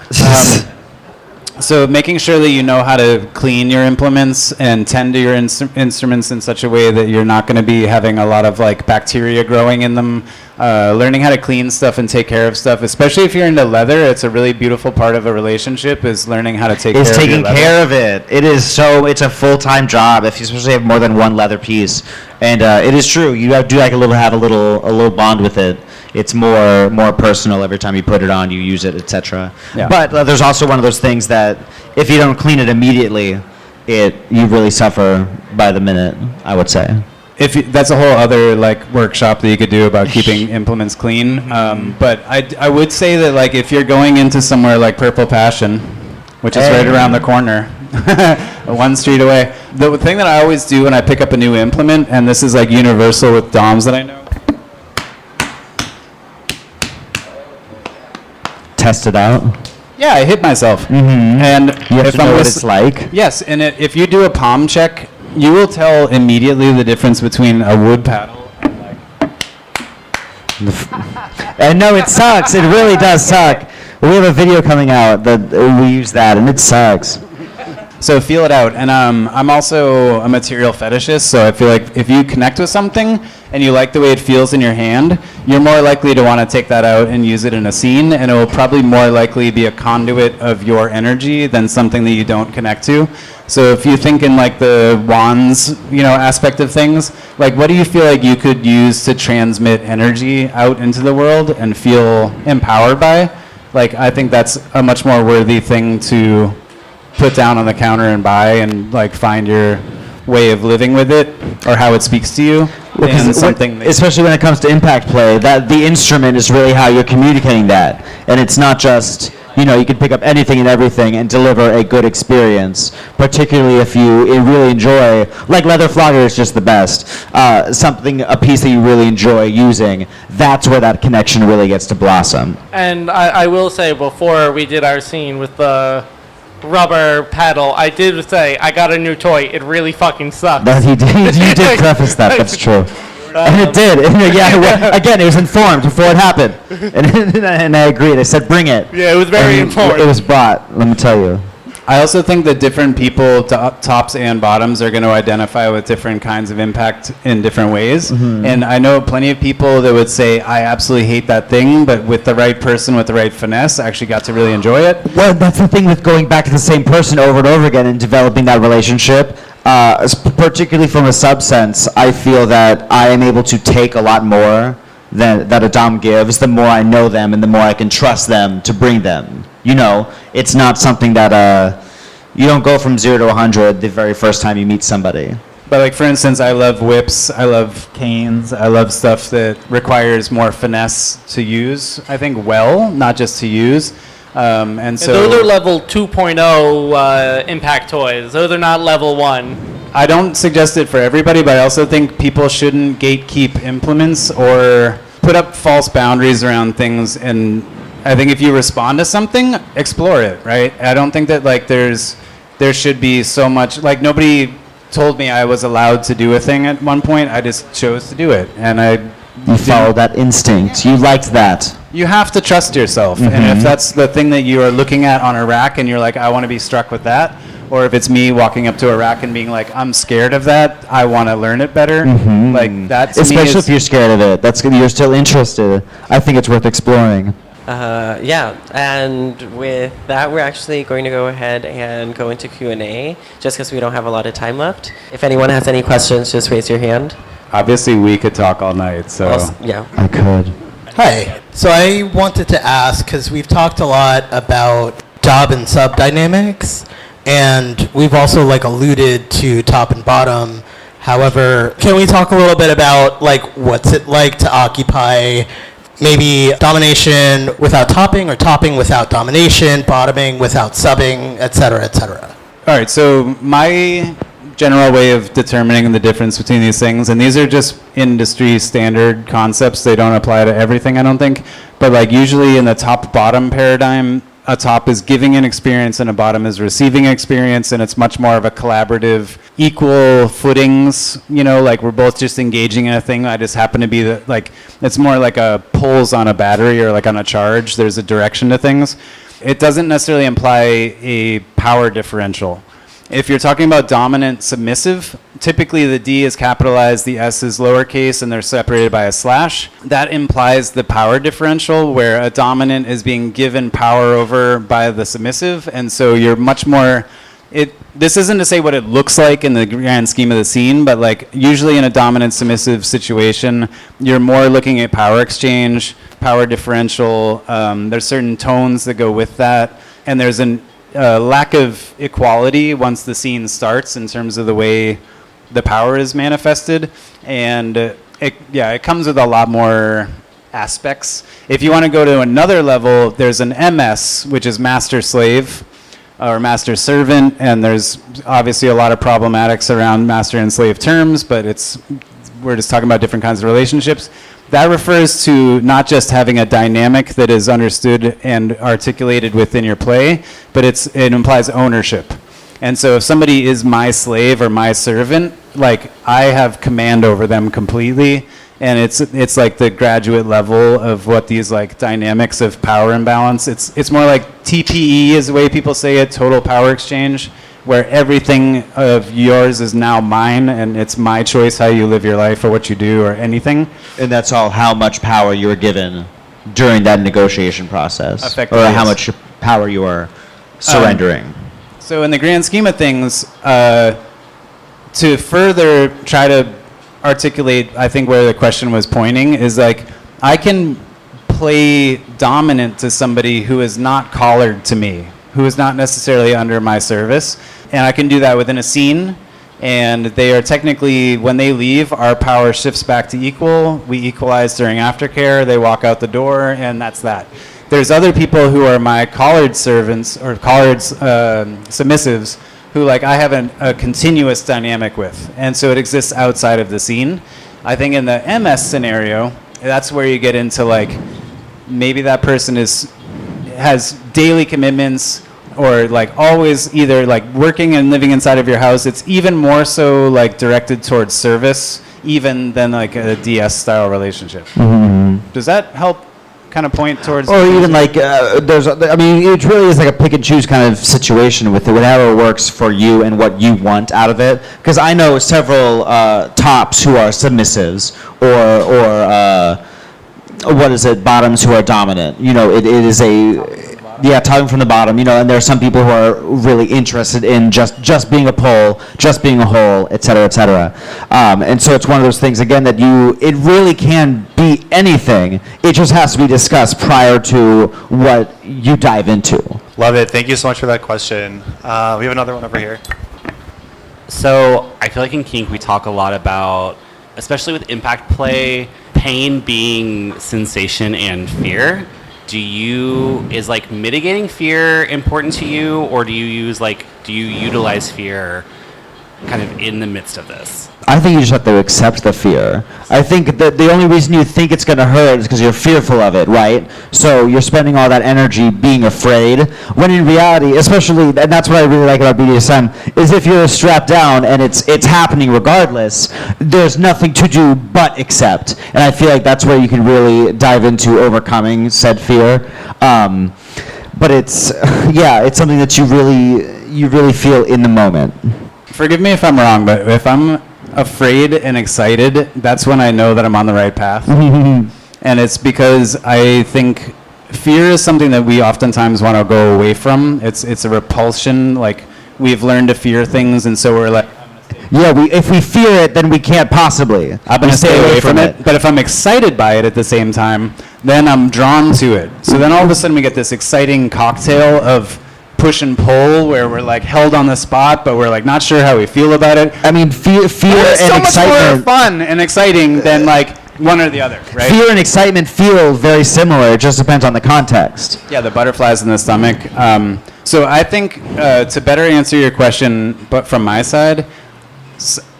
Speaker 3: So making sure that you know how to clean your implements and tend to your instruments in such a way that you're not going to be having a lot of like bacteria growing in them. Learning how to clean stuff and take care of stuff, especially if you're into leather, it's a really beautiful part of a relationship is learning how to take care of your
Speaker 5: taking
Speaker 3: leather.
Speaker 5: care of it. It's a full-time job if you especially have more than one leather piece. And it is true. You have a little bond with it. It's more personal every time you put it on, you use it, etc.
Speaker 3: Yeah.
Speaker 5: But there's also one of those things that if you don't clean it immediately, you really suffer by the minute, I would say.
Speaker 3: That's a whole other like workshop that you could do about keeping implements clean. But I would say that like if you're going into somewhere like Purple Passion, which is right around the corner, one street away, the thing that I always do when I pick up a new implement, and this is like universal with DOMs that I know.
Speaker 5: Test it out.
Speaker 3: Yeah, I hit myself. And
Speaker 5: You have to know what it's like.
Speaker 3: Yes, and if you do a palm check, you will tell immediately the difference between a wood paddle and like.
Speaker 5: And no, it sucks. It really does suck. We have a video coming out that we use that, and it sucks.
Speaker 3: So feel it out. And I'm also a material fetishist, so I feel like if you connect with something and you like the way it feels in your hand, you're more likely to want to take that out and use it in a scene, and it will probably more likely be a conduit of your energy than something that you don't connect to. So if you think in like the wands, aspect of things, like what do you feel like you could use to transmit energy out into the world and feel empowered by? Like I think that's a much more worthy thing to put down on the counter and buy and like find your way of living with it or how it speaks to you. And something
Speaker 5: especially when it comes to impact play, that the instrument is really how you're communicating that, and it's not just you can pick up anything and everything and deliver a good experience, particularly if you really enjoy, like leather flogger is just the best, a piece that you really enjoy using. That's where that connection really gets to blossom.
Speaker 1: And I will say, before we did our scene with the rubber paddle, I did say I got a new toy. It really fucking sucks.
Speaker 5: That you did preface that. That's true. And it did. Again, it was informed before it happened. And I agreed. I said, bring it.
Speaker 1: Yeah, it was very informed.
Speaker 5: It was brought, let me tell you.
Speaker 3: I also think that different people, tops and bottoms, are going to identify with different kinds of impact in different ways. And I know plenty of people that would say, I absolutely hate that thing, but with the right person, with the right finesse, I actually got to really enjoy it.
Speaker 5: Well, that's the thing with going back to the same person over and over again and developing that relationship. Particularly from a sub-sense, I feel that I am able to take a lot more that a dom gives, the more I know them and the more I can trust them to bring them. It's not something that you don't go from 0 to 100 the very first time you meet somebody.
Speaker 3: But like for instance, I love whips, I love canes, I love stuff that requires more finesse to use. I think well, not just to use. And so
Speaker 1: those are level 2.0 impact toys. Those are not level 1.
Speaker 3: I don't suggest it for everybody, but I also think people shouldn't gatekeep implements or put up false boundaries around things. And I think if you respond to something, explore it, right? I don't think that like there should be so much, like nobody told me I was allowed to do a thing at one point. I just chose to do it, and
Speaker 5: You followed that instinct. You liked that.
Speaker 3: You have to trust yourself, and if that's the thing that you are looking at on a rack, and you're like, I want to be struck with that, or if it's me walking up to a rack and being like, I'm scared of that, I want to learn it better, like that. To me
Speaker 5: Especially
Speaker 3: is,
Speaker 5: if you're scared of it. You're still interested. I think it's worth exploring.
Speaker 2: Yeah, and with that, we're actually going to go ahead and go into Q&A, just because we don't have a lot of time left. If anyone has any questions, just raise your hand.
Speaker 3: obviously we could talk all night. So
Speaker 2: Yeah.
Speaker 5: I could.
Speaker 6: Hi. So I wanted to ask, because we've talked a lot about job and sub dynamics, and we've also alluded to top and bottom. However, can we talk a little bit about what's it like to occupy maybe domination without topping, or topping without domination, bottoming without subbing, et cetera, et cetera?
Speaker 3: all right, so my general way of determining the difference between these things, and these are just industry standard concepts, they don't apply to everything, I don't think, but usually in the top-bottom paradigm, a top is giving an experience and a bottom is receiving an experience, and it's much more of a collaborative, equal footings, we're both just engaging in a thing. I just happen to be it's more like a pulls on a battery or on a charge. There's a direction to things. It doesn't necessarily imply a power differential. If you're talking about dominant submissive, typically the D is capitalized, the S is lowercase, and they're separated by a slash. That implies the power differential, where a dominant is being given power over by the submissive, and so you're much more... This isn't to say what it looks like in the grand scheme of the scene, but usually in a dominant submissive situation, you're more looking at power exchange, power differential. There's certain tones that go with that, and there's an lack of equality once the scene starts in terms of the way the power is manifested, and it comes with a lot more aspects. If you want to go to another level, there's an MS, which is master slave or master servant, and there's obviously a lot of problematics around master and slave terms, but we're just talking about different kinds of relationships. That refers to not just having a dynamic that is understood and articulated within your play, but it implies ownership. And so if somebody is my slave or my servant, I have command over them completely, and it's like the graduate level of what these dynamics of power imbalance. It's more like TPE is the way people say it, total power exchange, where everything of yours is now mine, and it's my choice how you live your life or what you do or anything.
Speaker 5: And that's all how much power you were given during that negotiation process.
Speaker 3: Effectively,
Speaker 5: or how
Speaker 3: yes.
Speaker 5: much power you are surrendering.
Speaker 3: So in the grand scheme of things, to further try to articulate, I think where the question was pointing, is I can play dominant to somebody who is not collared to me, who is not necessarily under my service, and I can do that within a scene, and they are technically, when they leave, our power shifts back to equal, we equalize during aftercare, they walk out the door, and that's that. There's other people who are my collared servants, or collared submissives, who I have a continuous dynamic with, and so it exists outside of the scene. I think in the MS scenario, that's where you get into maybe that person has daily commitments, or always either working and living inside of your house. It's even more so directed towards service, even than a DS style relationship. Mm-hmm. Does that help kind of point towards?
Speaker 5: Or even it really is a pick and choose kind of situation with it, whatever works for you and what you want out of it. Because I know several tops who are submissives, or what is it, bottoms who are dominant. It is topping from the bottom. And there are some people who are really interested in just being a pole, just being a whole, et cetera, et cetera. And so it's one of those things again that it really can be anything. It just has to be discussed prior to what you dive into.
Speaker 7: Love it. Thank you so much for that question. We have another one over here. So I feel like in kink we talk a lot about, especially with impact play, pain being sensation and fear. Is like mitigating fear important to you, or do you utilize fear kind of in the midst of this?
Speaker 5: I think you just have to accept the fear. I think that the only reason you think it's going to hurt is because you're fearful of it, right? So you're spending all that energy being afraid, when in reality, especially, and that's what I really like about BDSM, is if you're strapped down and it's happening regardless, there's nothing to do but accept. And I feel like that's where you can really dive into overcoming said fear. But it's, yeah, it's something that you really feel in the moment.
Speaker 3: Forgive me if I'm wrong, but if I'm afraid and excited, that's when I know that I'm on the right path. And it's because I think fear is something that we oftentimes want to go away from. It's a repulsion. Like, we've learned to fear things, and so we're like,
Speaker 5: yeah, if we fear it, then we can't possibly.
Speaker 3: I'm going to stay away from it. But if I'm excited by it at the same time, then I'm drawn to it. So then all of a sudden we get this exciting cocktail of push and pull where we're like held on the spot, but we're like not sure how we feel about it.
Speaker 5: I mean, fear and
Speaker 3: so
Speaker 5: excitement.
Speaker 3: Much more fun and exciting than like one or the other, right?
Speaker 5: Fear and excitement feel very similar. It just depends on the context.
Speaker 3: Yeah, the butterflies in the stomach. So I think to better answer your question, but from my side,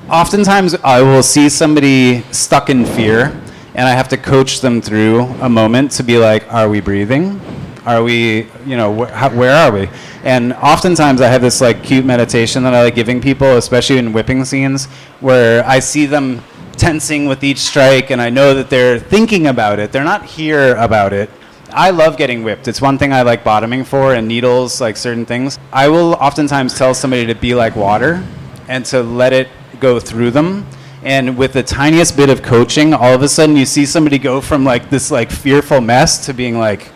Speaker 3: oftentimes I will see somebody stuck in fear, and I have to coach them through a moment to be like, are we breathing? Are we, where are we? And oftentimes I have this like cute meditation that I like giving people, especially in whipping scenes, where I see them tensing with each strike, and I know that they're thinking about it. They're not here about it. I love getting whipped. It's one thing I like bottoming for, and needles, like certain things. I will oftentimes tell somebody to be like water and to let it go through them. And with the tiniest bit of coaching, all of a sudden you see somebody go from like this like fearful mess to being like,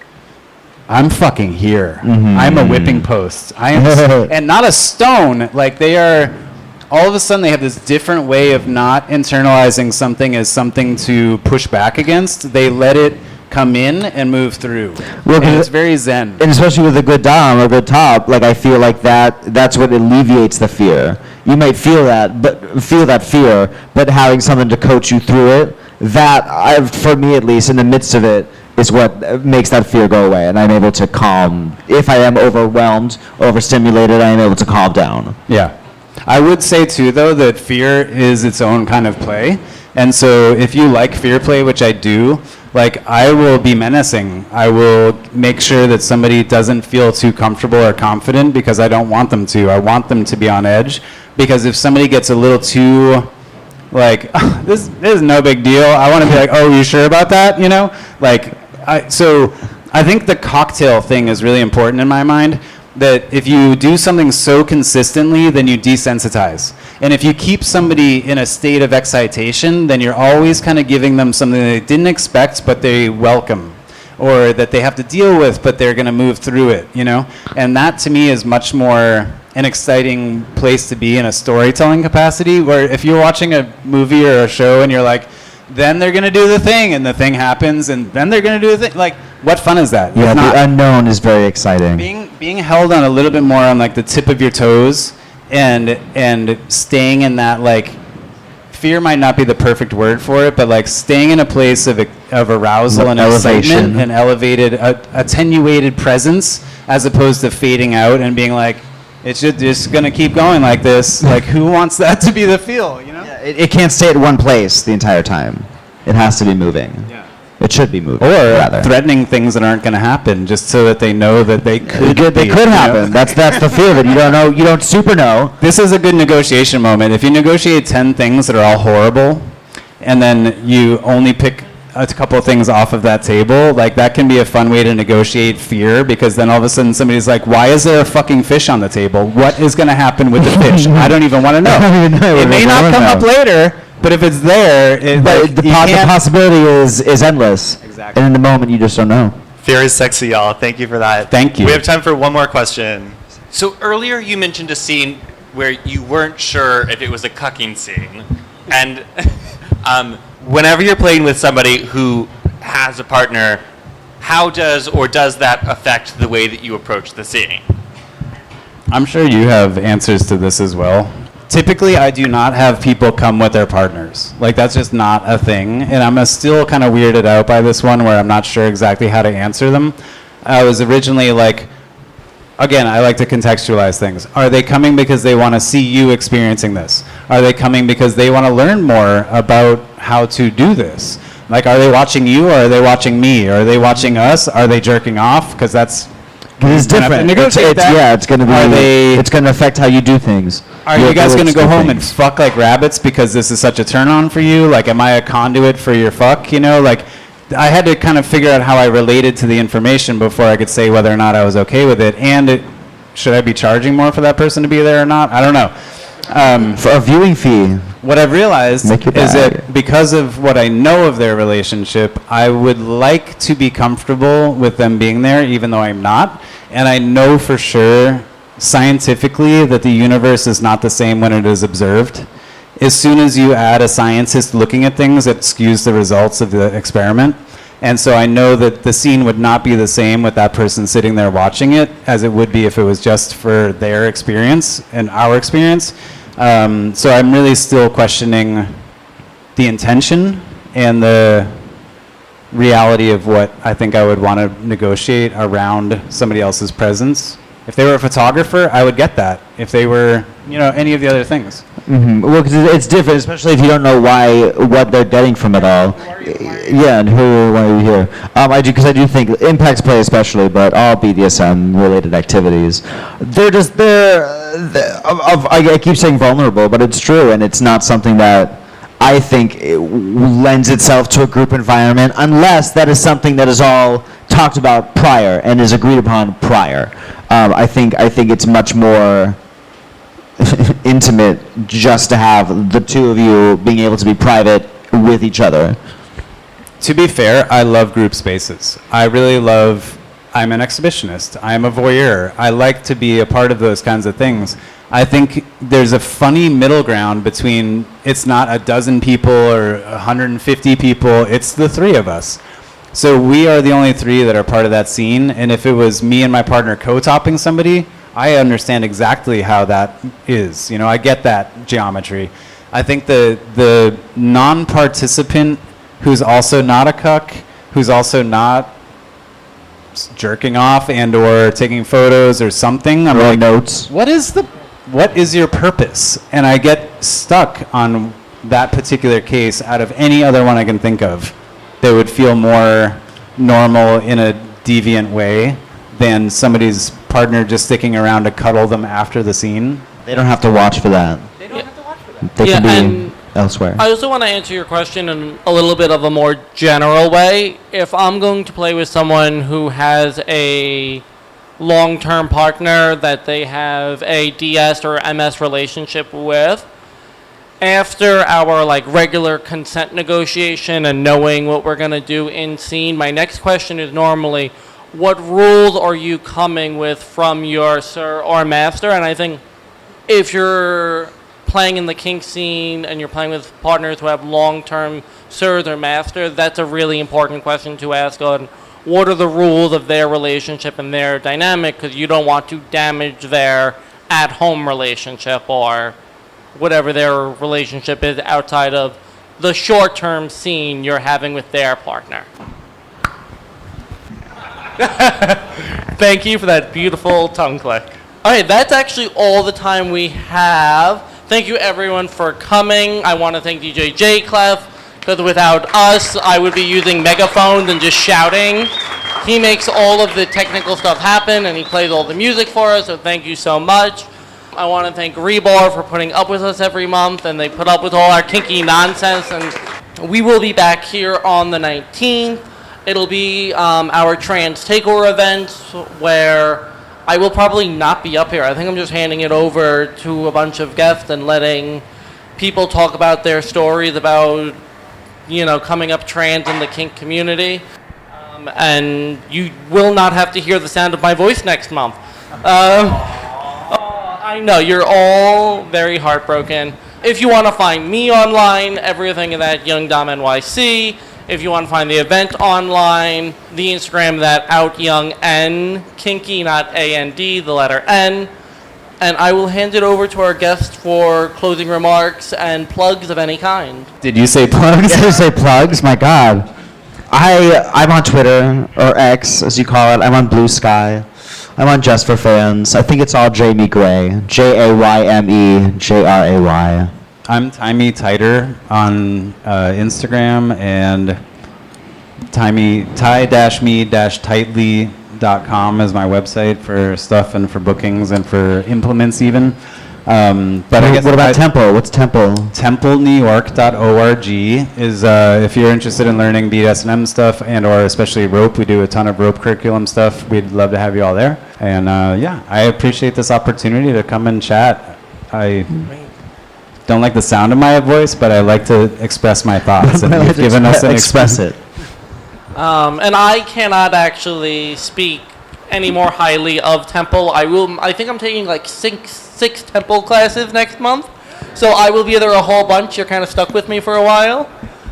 Speaker 3: I'm fucking here. I'm a whipping post. I am, and not a stone. Like they are, all of a sudden they have this different way of not internalizing something as something to push back against. They let it come in and move through. Well, and it's very zen.
Speaker 5: And especially with a good dom or a good top, like I feel like that's what alleviates the fear. You might feel that fear, but having something to coach you through it, for me at least, in the midst of it, is what makes that fear go away, and I'm able to calm. If I am overwhelmed, overstimulated, I am able to calm down.
Speaker 3: Yeah. I would say, too, though, that fear is its own kind of play. And so if you like fear play, which I do, like I will be menacing. I will make sure that somebody doesn't feel too comfortable or confident because I don't want them to. I want them to be on edge, because if somebody gets a little too like, oh, this is no big deal, I want to be like, oh, you sure about that? So I think the cocktail thing is really important in my mind, that if you do something so consistently, then you desensitize. And if you keep somebody in a state of excitation, then you're always kind of giving them something they didn't expect, but they welcome, or that they have to deal with, but they're going to move through it, And that to me is much more an exciting place to be in a storytelling capacity, where if you're watching a movie or a show and you're like, then they're going to do the thing, and the thing happens, and then they're going to do the thing. Like, what fun is that?
Speaker 5: Yeah, the unknown is very exciting.
Speaker 3: Being held on a little bit more on like the tip of your toes, and staying in that, like, fear might not be the perfect word for it, but like staying in a place of arousal and excitement and elevated, attenuated presence, as opposed to fading out and being like, it's just going to keep going like this. Like, who wants that to be the feel,
Speaker 5: Yeah, it can't stay at one place the entire time. It has to be moving. Yeah. It should be moving.
Speaker 3: Or threatening things that aren't going to happen, just so that they know that they could
Speaker 5: happen. That's the fear that you don't know. You don't super know.
Speaker 3: This is a good negotiation moment. If you negotiate 10 things that are all horrible, and then you only pick a couple of things off of that table, like that can be a fun way to negotiate fear, because then all of a sudden somebody's like, why is there a fucking fish on the table? What is going to happen with the fish? I don't even want to know. It may not come up later, but if it's there,
Speaker 5: the possibility is endless.
Speaker 3: Exactly.
Speaker 5: And in the moment, you just don't know.
Speaker 8: Fear is sexy, y'all. Thank you for that.
Speaker 3: Thank you.
Speaker 8: We have time for one more question.
Speaker 9: So earlier you mentioned a scene where you weren't sure if it was a cucking scene. And whenever you're playing with somebody who has a partner, how does that affect the way that you approach the scene?
Speaker 3: I'm sure you have answers to this as well. typically I do not have people come with their partners. Like, that's just not a thing. And I'm still kind of weirded out by this one where I'm not sure exactly how to answer them. I was originally like, again, I like to contextualize things. Are they coming because they want to see you experiencing this? Are they coming because they want to learn more about how to do this? Like, are they watching you, or are they watching me? Or are they watching us? Are they jerking off? Because that's...
Speaker 5: It's different. It's going to be. It's going to affect how you do things.
Speaker 3: Are you guys going to go home and fuck like rabbits because this is such a turn on for you? Like, am I a conduit for your fuck? You know, like, I had to kind of figure out how I related to the information before I could say whether or not I was okay with it. And should I be charging more for that person to be there or not? I don't know.
Speaker 5: For a viewing fee.
Speaker 3: What I've realized is that because of what I know of their relationship, I would like to be comfortable with them being there, even though I'm not. And I know for sure, scientifically, that the universe is not the same when it is observed. As soon as you add a scientist looking at things, it skews the results of the experiment. And so I know that the scene would not be the same with that person sitting there watching it as it would be if it was just for their experience and our experience. So I'm really still questioning the intention and the reality of what I think I would want to negotiate around somebody else's presence. If they were a photographer, I would get that. If they were, any of the other things.
Speaker 5: Mm-hmm. Well, because it's different, especially if you don't know what they're getting from it all. Yeah, and why are you here? I do, because I do think impacts play especially, but all BDSM related activities, I keep saying vulnerable, but it's true, and it's not something that I think it lends itself to a group environment unless that is something that is all talked about prior and is agreed upon prior. I think it's much more intimate just to have the two of you being able to be private with each other.
Speaker 3: To be fair, I love group spaces. I'm an exhibitionist. I'm a voyeur. I like to be a part of those kinds of things. I think there's a funny middle ground between it's not a dozen people or 150 people, it's the three of us. So we are the only three that are part of that scene, and if it was me and my partner co-topping somebody, I understand exactly how that is. I get that geometry. I think the non-participant who's also not a cuck, who's also not jerking off and or taking photos or something, I'm like,
Speaker 5: notes.
Speaker 3: What is your purpose? And I get stuck on that particular case out of any other one I can think of that would feel more normal in a deviant way than somebody's partner just sticking around to cuddle them after the scene.
Speaker 5: They don't have to watch for that.
Speaker 1: They don't have to watch for that.
Speaker 5: They can be elsewhere.
Speaker 1: I also want to answer your question in a little bit of a more general way. If I'm going to play with someone who has a long-term partner that they have a DS or MS relationship with, after our regular consent negotiation and knowing what we're going to do in scene, my next question is normally, what rules are you coming with from your sir or master? And I think if you're playing in the kink scene and you're playing with partners who have long-term sirs or masters, that's a really important question to ask on what are the rules of their relationship and their dynamic, because you don't want to damage their at-home relationship or whatever their relationship is outside of the short-term scene you're having with their partner. Thank you for that beautiful tongue click. All right, that's actually all the time we have. Thank you, everyone, for coming. I want to thank DJ J Clef, because without us, I would be using megaphones and just shouting. He makes all of the technical stuff happen, and he plays all the music for us, so thank you so much. I want to thank Rebar for putting up with us every month, and they put up with all our kinky nonsense, and we will be back here on the 19th. It'll be our trans takeover event, where I will probably not be up here. I think I'm just handing it over to a bunch of guests and letting people talk about their stories about, coming up trans in the kink community. And you will not have to hear the sound of my voice next month. I know, you're all very heartbroken. If you want to find me online, everything is at YoungDomNYC. If you want to find the event online, the Instagram that OutYoungN, kinky, not AND, the letter N. And I will hand it over to our guest for closing remarks and plugs of any kind.
Speaker 3: Did you say plugs?
Speaker 5: Did I say plugs? My God. I'm on Twitter, or X, as you call it. I'm on Blue Sky. I'm on Just for Fans. I think it's all Jayme Gray. Jaymegray.
Speaker 3: I'm Tiemetighter on Instagram, and tie-me-tightly.com is my website for stuff and for bookings and for implements even. But I guess
Speaker 5: what about Temple? What's Temple?
Speaker 3: TempleNewYork.org is if you're interested in learning BDSM stuff and or especially rope. We do a ton of rope curriculum stuff. We'd love to have you all there. And yeah, I appreciate this opportunity to come and chat. I don't like the sound of my voice, but I like to express my thoughts. And you've given us an
Speaker 5: express it.
Speaker 1: And I cannot actually speak any more highly of Temple. I think I'm taking like six Temple classes next month, so I will be there a whole bunch. You're kind of stuck with me for a while,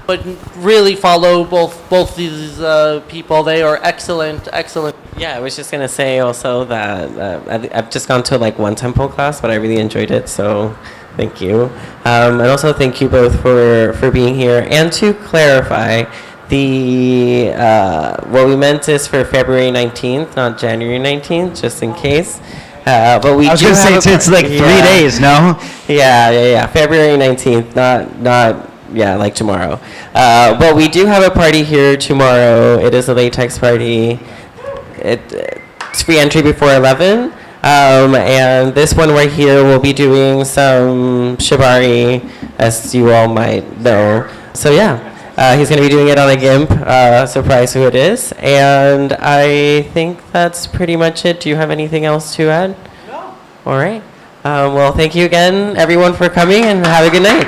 Speaker 1: but really follow both these people. They are excellent.
Speaker 2: Yeah, I was just gonna say also that I've just gone to like one Temple class, but I really enjoyed it. So thank you, and also thank you both for being here. And to clarify, the what we meant is for February 19th, not January 19th, just in case. But we
Speaker 5: I was
Speaker 2: do
Speaker 5: going to say
Speaker 2: have
Speaker 5: it's like 3 days, no?
Speaker 2: Yeah. February 19th, not like tomorrow. But we do have a party here tomorrow. It is a latex party. It's free entry before 11. And this one right here will be doing some shibari, as you all might know. So yeah. He's going to be doing it on a GIMP, surprise who it is. And I think that's pretty much it. Do you have anything else to add? No. All right. Well, thank you again, everyone, for coming, and have a good night.